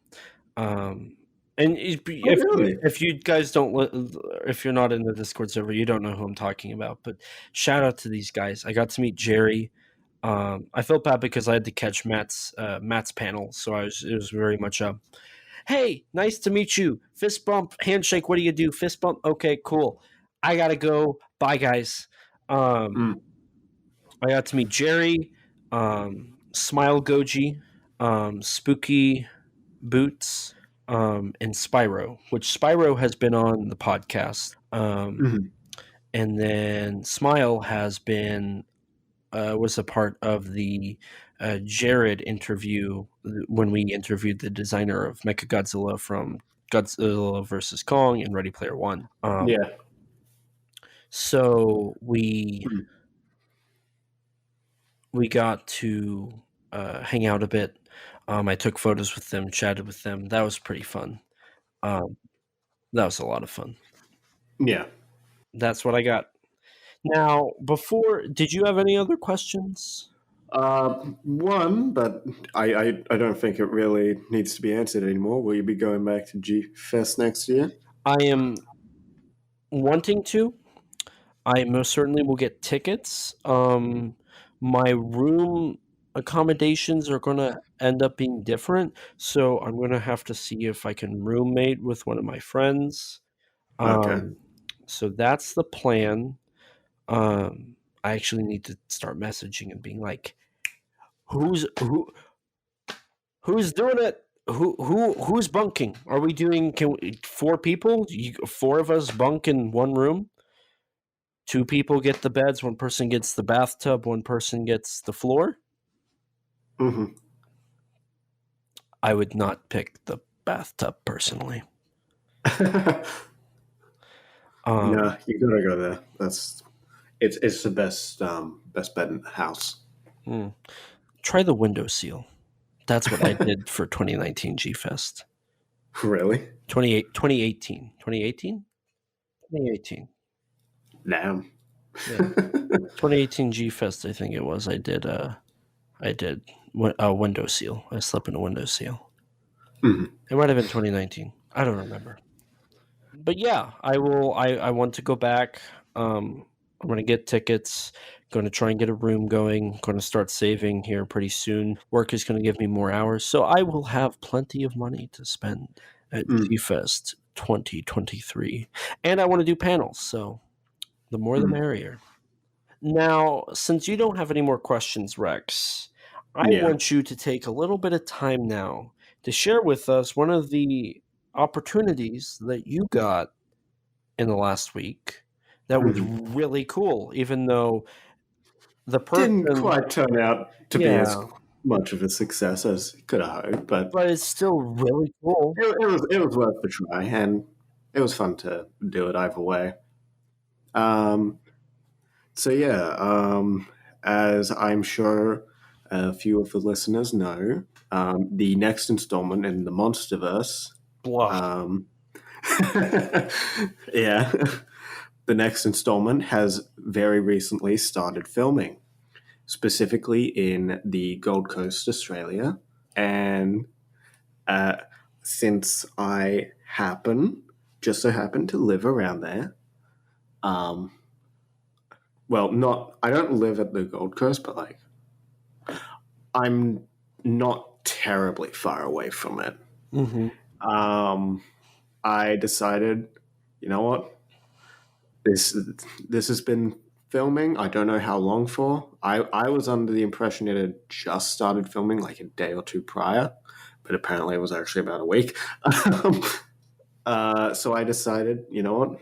A: And
B: Oh really?
A: if you guys don't if you're not in the Discord server, you don't know who I'm talking about. But shout out to these guys. I got to meet Jerry. I felt bad because I had to catch Matt's panel, so it was very much a hey, nice to meet you. Fist bump, handshake. What do you do? Fist bump. Okay, cool. I gotta go. Bye, guys. Um,
B: Mm.
A: I got to meet Jerry, Smile Goji, Spooky Boots, and Spyro, which Spyro has been on the podcast.
B: Mhm.
A: And then Smile has been was a part of the Jared interview when we interviewed the designer of Mechagodzilla from Godzilla versus Kong and Ready Player One.
B: Yeah.
A: So
B: Mm.
A: we got to hang out a bit. I took photos with them, chatted with them. That was pretty fun. Um, that was a lot of fun.
B: Yeah.
A: That's what I got. Now, did you have any other questions?
B: One, but I don't think it really needs to be answered anymore. Will you be going back to G Fest next year?
A: I am wanting to. I most certainly will get tickets. My room accommodations are going to end up being different, so I'm going to have to see if I can roommate with one of my friends.
B: Okay.
A: Um, so that's the plan. I actually need to start messaging and being like, "Who's who's doing it? Who's bunking? Are we doing 4 people? 4 of us bunk in one room?" 2 people get the beds, 1 person gets the bathtub, 1 person gets the floor.
B: Hmm.
A: I would not pick the bathtub personally.
B: No,
A: Um,
B: you gotta go there. It's the best best bed in the house.
A: Try the window seal. That's what I did for 2019 G Fest.
B: Really?
A: 2018. 2018? 2018.
B: Damn.
A: Yeah. 2018 G Fest, I think it was. I did a window seal. I slept in a window seal.
B: Mhm.
A: It might have been 2019. I don't remember. But yeah, I will. I want to go back. I'm going to get tickets. Going to try and get a room going. Going to start saving here pretty soon. Work is going to give me more hours, so I will have plenty of money to spend at
B: Mm.
A: G-Fest 2023. And I want to do panels, so the more the
B: Mm.
A: merrier. Now, since you don't have any more questions, Rex, I
B: Yeah.
A: want you to take a little bit of time now to share with us one of the opportunities that you got in the last week that was
B: Mhm.
A: really cool, even though the
B: Didn't
A: person,
B: quite turn out to be as
A: yeah,
B: much of a success as could have hoped, but
A: but it's still really cool.
B: it was worth the try, and it was fun to do it either way. Um, so yeah, as I'm sure a few of the listeners know, the next installment in the MonsterVerse,
A: Bluff.
B: um, yeah, the next installment has very recently started filming, specifically in the Gold Coast, Australia, and uh, since I just so happen to live around there, um, well, not I don't live at the Gold Coast, but like I'm not terribly far away from it.
A: Mm-hmm.
B: Um, I decided, you know what, this this has been filming. I don't know how long for. I was under the impression it had just started filming like a day or two prior, but apparently it was actually about a week. So I decided, you know what,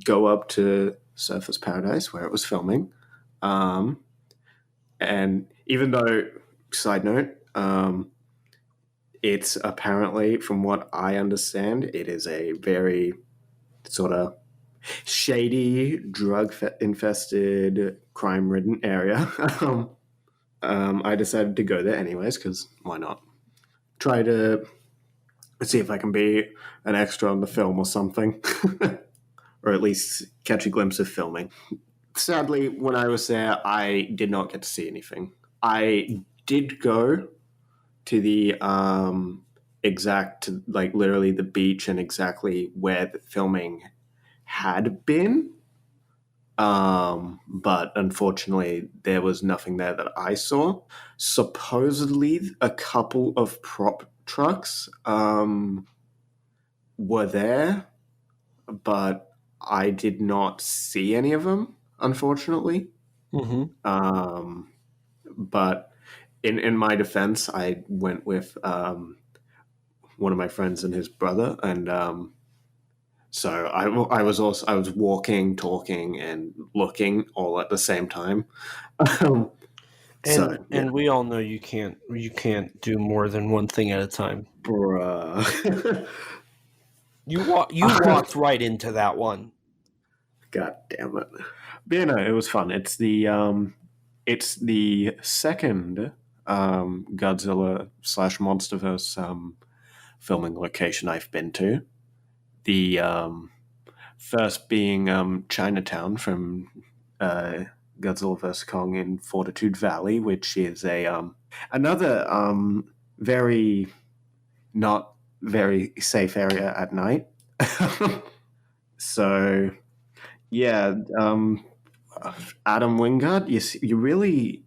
B: go up to Surfers Paradise where it was filming. Um, and even though, side note, it's apparently, from what I understand, it is a very sort of shady, drug infested, crime ridden area. I decided to go there anyways because why not? Try to see if I can be an extra on the film or something, or at least catch a glimpse of filming. Sadly, when I was there, I did not get to see anything. I did go to the exact, like literally the beach and exactly where the filming had been. But unfortunately, there was nothing there that I saw. Supposedly, a couple of prop trucks were there, but I did not see any of them, unfortunately.
A: Mm-hmm.
B: But in my defense, I went with one of my friends and his brother, and so I was walking, talking, and looking all at the same time. Um,
A: And
B: so yeah,
A: and we all know you can't do more than one thing at a time.
B: bruh.
A: You walked right into that one.
B: God damn it! But yeah, no, it was fun. It's the second Godzilla slash MonsterVerse filming location I've been to. The first being Chinatown from uh, Godzilla vs Kong in Fortitude Valley, which is a another very not very safe area at night. So yeah, Adam Wingard, you really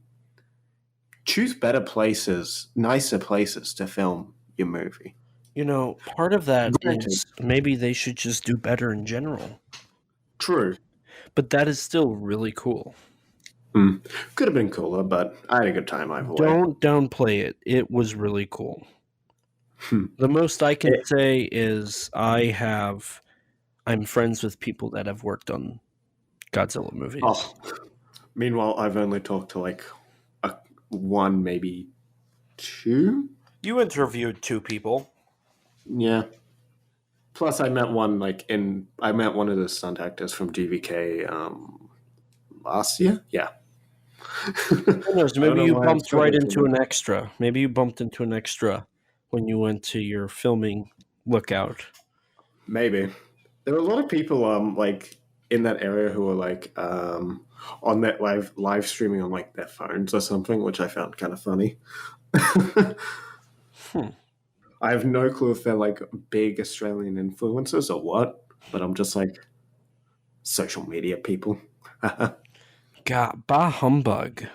B: choose better places, nicer places to film your movie.
A: Part of that
B: Granted,
A: is maybe they should just do better in general.
B: true.
A: But that is still really cool.
B: Could have been cooler, but I had a good time either way.
A: Don't downplay it. It was really cool.
B: Hmm.
A: The most I can
B: It-
A: say is I'm friends with people that have worked on Godzilla movies.
B: oh, meanwhile, I've only talked to like one, maybe two.
A: You interviewed two people.
B: Yeah. Plus, I met one of the stunt actors from GVK last year. Yeah.
A: Who knows?
B: I don't
A: Maybe
B: know
A: you
B: why I'm
A: bumped right
B: struggling
A: into
B: with
A: an extra. Maybe you bumped into an extra when you went to your filming lookout.
B: maybe there were a lot of people like in that area who were like on that live streaming on like their phones or something, which I found kind of funny.
A: Hmm.
B: I have no clue if they're like big Australian influencers or what, but I'm just like social media people.
A: God, bah humbug.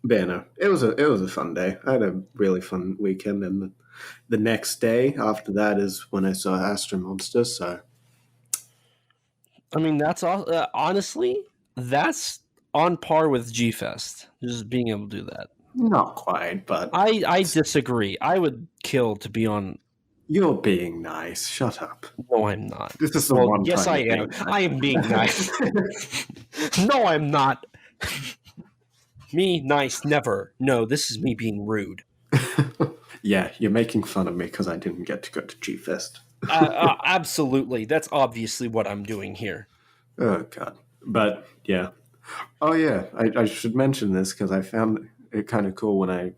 B: But yeah, no, it was a fun day. I had a really fun weekend, and the next day after that is when I saw Astro Monster. So
A: I mean, that's all. Honestly, that's on par with G Fest. Just being able to do that.
B: not quite, but
A: I disagree. I would kill to be on.
B: you're being nice. Shut up.
A: No, I'm not.
B: This is the
A: Well,
B: one
A: yes,
B: time
A: I
B: you're
A: am.
B: being nice.
A: I am being nice. No, I'm not. Me nice, never. No, this is me being rude.
B: Yeah, you're making fun of me because I didn't get to go to G Fest.
A: Absolutely. That's obviously what I'm doing here.
B: Oh god. But yeah. Oh yeah. I should mention this because I found it kind of cool when I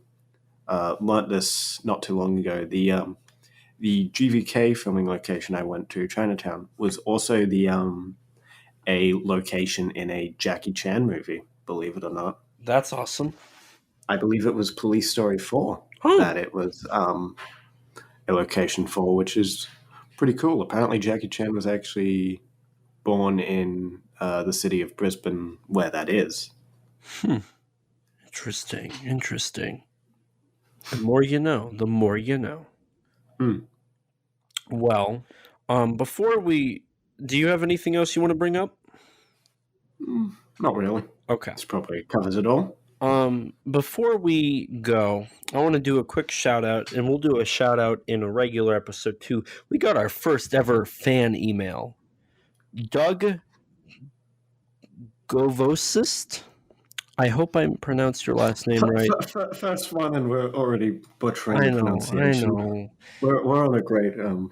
B: learnt this not too long ago. The GVK filming location I went to, Chinatown, was also the a location in a Jackie Chan movie. Believe it or not,
A: That's awesome.
B: I believe it was Police Story 4
A: Huh.
B: that it was a location for, which is pretty cool. Apparently, Jackie Chan was actually born in the city of Brisbane, where that is.
A: Interesting. Interesting. The more you know, the more you know.
B: Hmm.
A: Well, before we, do you have anything else you want to bring up?
B: Not really.
A: Okay.
B: This probably covers it all.
A: Before we go, I want to do a quick shout out, and we'll do a shout out in a regular episode too. We got our first ever fan email. Doug Govosist. I hope I pronounced your last name right.
B: First one, and we're already butchering
A: I
B: the
A: know,
B: pronunciation.
A: I know.
B: We're on a great
A: Govostis.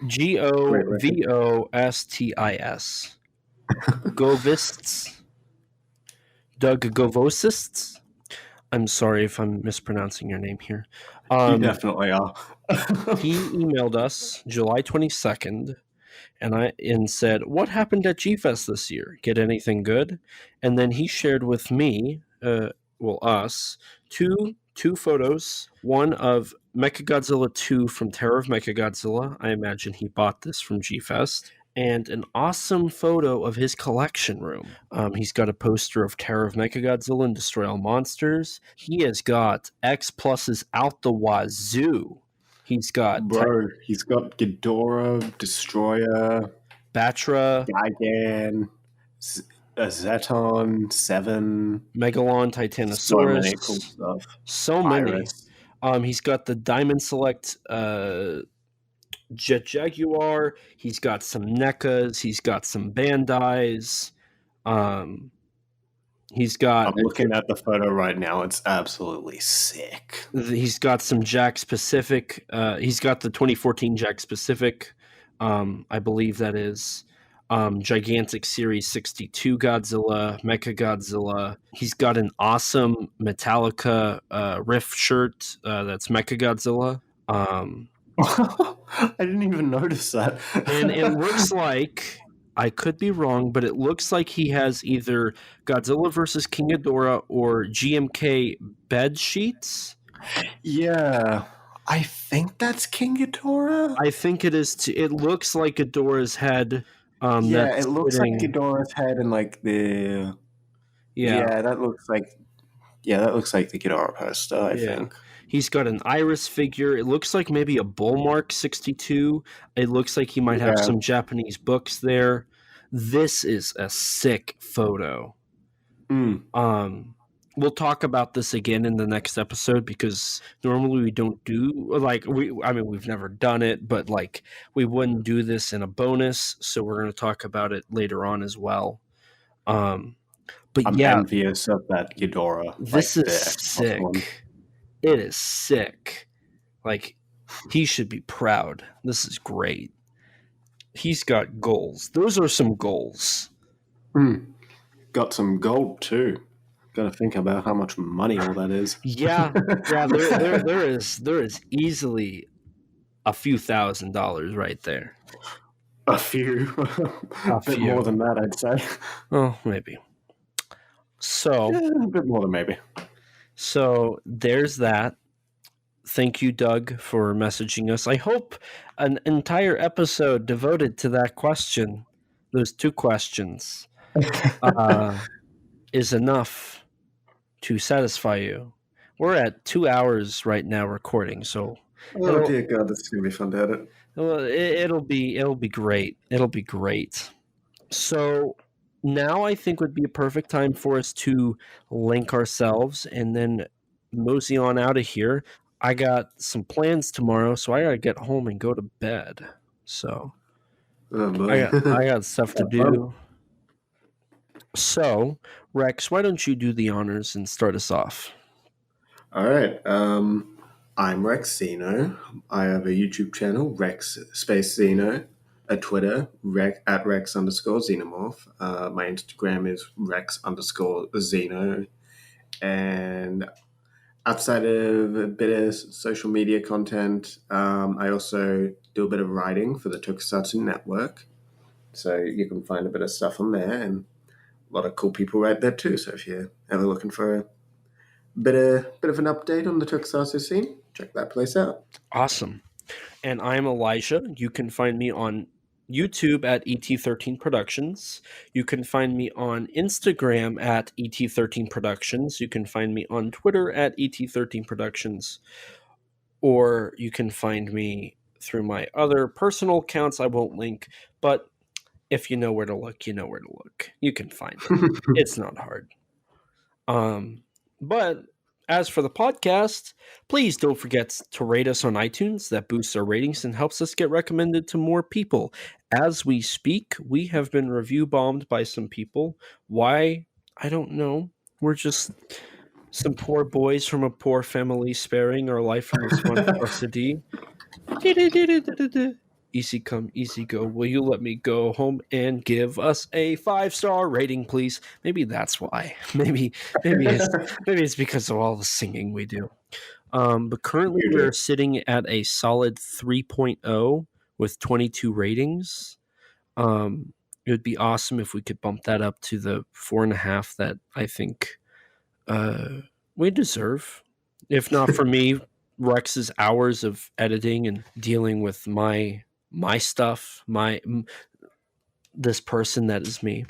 A: Govists. Doug Govosists. I'm sorry if I'm mispronouncing your name here.
B: You definitely are.
A: He emailed us July 22nd and said, "What happened at G-Fest this year? Get anything good?" And then he shared with me, us, two photos. One of Mechagodzilla 2 from Terror of Mechagodzilla. I imagine he bought this from G-Fest. And an awesome photo of his collection room. He's got a poster of Terror of Mechagodzilla and Destroy All Monsters. He has got X pluses out the wazoo. He's got
B: He's got Ghidorah, Destroyer,
A: Batra,
B: Gigan, Zeton, Seven.
A: Megalon,
B: So many
A: Titanosaurus.
B: cool stuff.
A: So many.
B: Iris.
A: He's got the Diamond Select Jet Jaguar. He's got some NECAs. He's got some Bandais. He's got.
B: I'm looking at the photo right now. It's absolutely sick.
A: He's got some Jack Pacific. He's got the 2014 Jack Pacific. I believe that is. Gigantic Series 62 Godzilla, Mecha Godzilla. He's got an awesome Metallica riff shirt that's Mecha Godzilla.
B: I didn't even notice that.
A: And it looks like, I could be wrong, but it looks like he has either Godzilla versus King Ghidorah or GMK bed sheets.
B: Yeah, I think that's King Ghidorah.
A: I think it is. It looks like Ghidorah's head.
B: Yeah, it looks like Ghidorah's head and like the. Yeah, that looks like. Yeah, that looks like the Ghidorah poster. I think.
A: He's got an Iris figure. It looks like maybe a Bullmark 62. It looks like he might have some Japanese books there. This is a sick photo. We'll talk about this again in the next episode because normally we don't do we've never done it, but like we wouldn't do this in a bonus, so we're going to talk about it later on as well. But
B: I'm envious of that Ghidorah.
A: This is sick. It is sick. Like, he should be proud. This is great. He's got goals. Those are some goals.
B: got some gold too. Got to think about how much money all that is.
A: Yeah, there is easily a few $1,000s right there.
B: A few, a bit more than that, I'd say.
A: Oh, maybe. So,
B: yeah, a bit more than maybe.
A: So there's that. Thank you, Doug, for messaging us. I hope an entire episode devoted to that question, those two questions, is enough to satisfy you. We're at 2 hours right now recording, so
B: Oh dear God, this is gonna be fun to edit.
A: it'll be great. It'll be great. So now I think would be a perfect time for us to link ourselves and then mosey on out of here. I got some plans tomorrow, so I gotta get home and go to bed. So
B: Oh boy.
A: I got stuff to do. So Rex, why don't you do the honors and start us off?
B: All right. I'm Rex Xeno. I have a YouTube channel, Rex Space Xeno, a Twitter, at Rex _ Xenomorph. My Instagram is Rex _ Xeno. And outside of a bit of social media content, I also do a bit of writing for the Tokusatsu network. So you can find a bit of stuff on there, and a lot of cool people right there too. So if you're ever looking for a bit of an update on the Tokusatsu scene, check that place out.
A: Awesome. And I'm Elijah. You can find me on YouTube at ET13 Productions. You can find me on Instagram at ET13 Productions. You can find me on Twitter at ET13 Productions. Or you can find me through my other personal accounts I won't link, but if you know where to look, you know where to look. You can find it. It's not hard. But as for the podcast, please don't forget to rate us on iTunes. That boosts our ratings and helps us get recommended to more people. As we speak, we have been review bombed by some people. Why? I don't know. We're just some poor boys from a poor family sparing our life from this monstrosity. Easy come, easy go. Will you let me go home and give us a 5-star rating, please? Maybe that's why. Maybe it's because of all the singing we do. But currently we're sitting at a solid 3.0 with 22 ratings. It would be awesome if we could bump that up to the 4.5 that I think we deserve. If not for me, Rex's hours of editing and dealing with my stuff, this person that is me.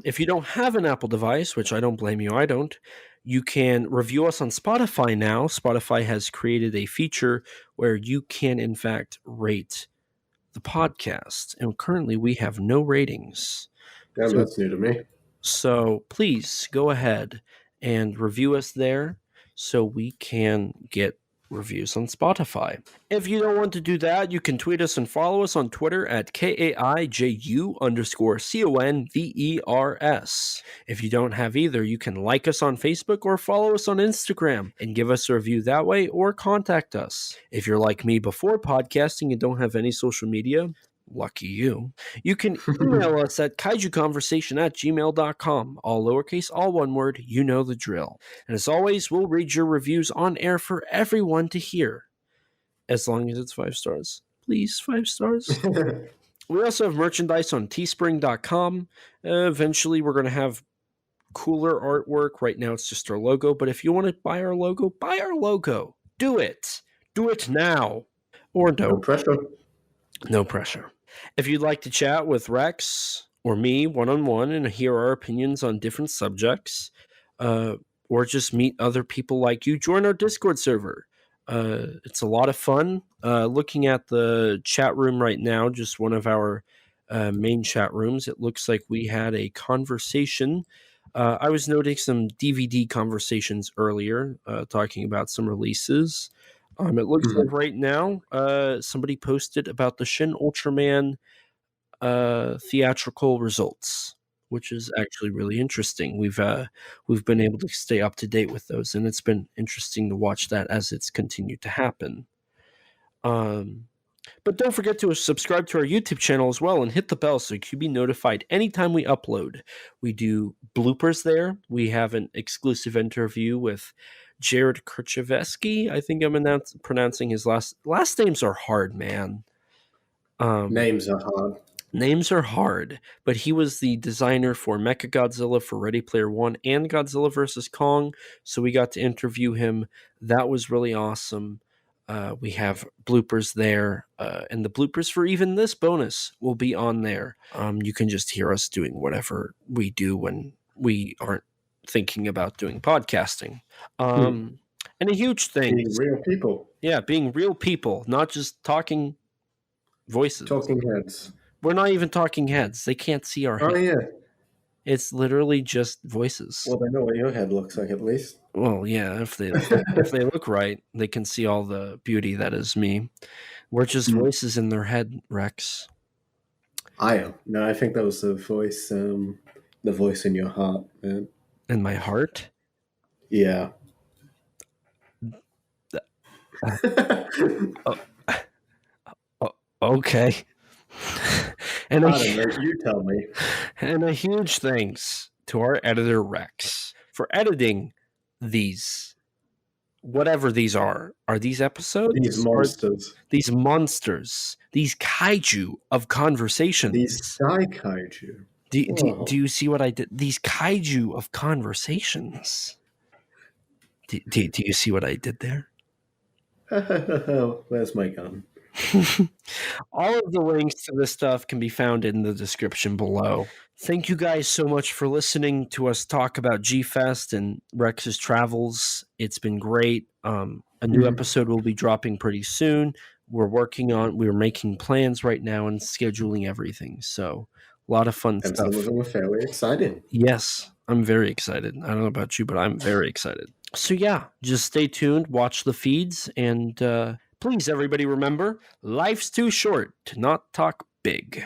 A: If you don't have an Apple device, which I don't blame you, I don't, you can review us on Spotify now. Spotify has created a feature where you can, in fact, rate the podcast. And currently we have no ratings.
B: Yeah, that's new to me.
A: So please go ahead and review us there so we can get reviews on Spotify. If you don't want to do that, you can tweet us and follow us on Twitter at KAIJU_CONVERS. If you don't have either, you can like us on Facebook or follow us on Instagram and give us a review that way or contact us. If you're like me before podcasting and don't have any social media, lucky you. You can email us at kaijuconversation@gmail.com. All lowercase, all one word, you know the drill. And as always, we'll read your reviews on air for everyone to hear. As long as it's 5 stars. Please, 5 stars. We also have merchandise on teespring.com. Eventually, we're going to have cooler artwork. Right now, it's just our logo. But if you want to buy our logo, buy our logo. Do it. Do it now. Or don't.
B: No pressure.
A: No pressure. If you'd like to chat with Rex or me one-on-one and hear our opinions on different subjects, or just meet other people like you, join our Discord server. It's a lot of fun. Looking at the chat room right now, just one of our main chat rooms, it looks like we had a conversation. I was noting some DVD conversations earlier, talking about some releases. It looks like right now somebody posted about the Shin Ultraman theatrical results, which is actually really interesting. We've been able to stay up to date with those, and it's been interesting to watch that as it's continued to happen. But But don't forget to subscribe to our YouTube channel as well and hit the bell so you can be notified anytime we upload. We do bloopers there. We have an exclusive interview with Jared Kercheveski. I think I'm pronouncing his last names are hard, man.
B: Names are hard.
A: Names are hard, but he was the designer for Mechagodzilla for Ready Player One and Godzilla vs. Kong, so we got to interview him. That was really awesome. We have bloopers there, and the bloopers for even this bonus will be on there. You can just hear us doing whatever we do when we aren't thinking about doing podcasting. And a huge thing.
B: Being real people.
A: Yeah, being real people, not just talking voices.
B: Talking heads.
A: We're not even talking heads. They can't see our head.
B: Oh, yeah.
A: It's literally just voices.
B: Well, they know what your head looks like, at least.
A: Well, yeah, if they look right, they can see all the beauty that is me. We're just voices in their head, Rex.
B: I am. No, I think that was the voice in your heart, man.
A: In my heart?
B: Yeah.
A: Okay.
B: I don't know. You tell me.
A: And a huge thanks to our editor, Rex, for editing these, whatever these are. Are these episodes?
B: These monsters.
A: These monsters. These kaiju of conversations.
B: These Daikaiju.
A: Do you see what I did? These kaiju of conversations. Do you see what I did there?
B: Where's my gun?
A: All of the links to this stuff can be found in the description below. Thank you guys so much for listening to us talk about G-Fest and Rex's travels. It's been great. A new episode will be dropping pretty soon. We're making plans right now and scheduling everything. So a lot of fun stuff.
B: And some of them are fairly exciting.
A: Yes, I'm very excited. I don't know about you, but I'm very excited. So yeah, just stay tuned, watch the feeds, and please, everybody, remember, life's too short to not talk big.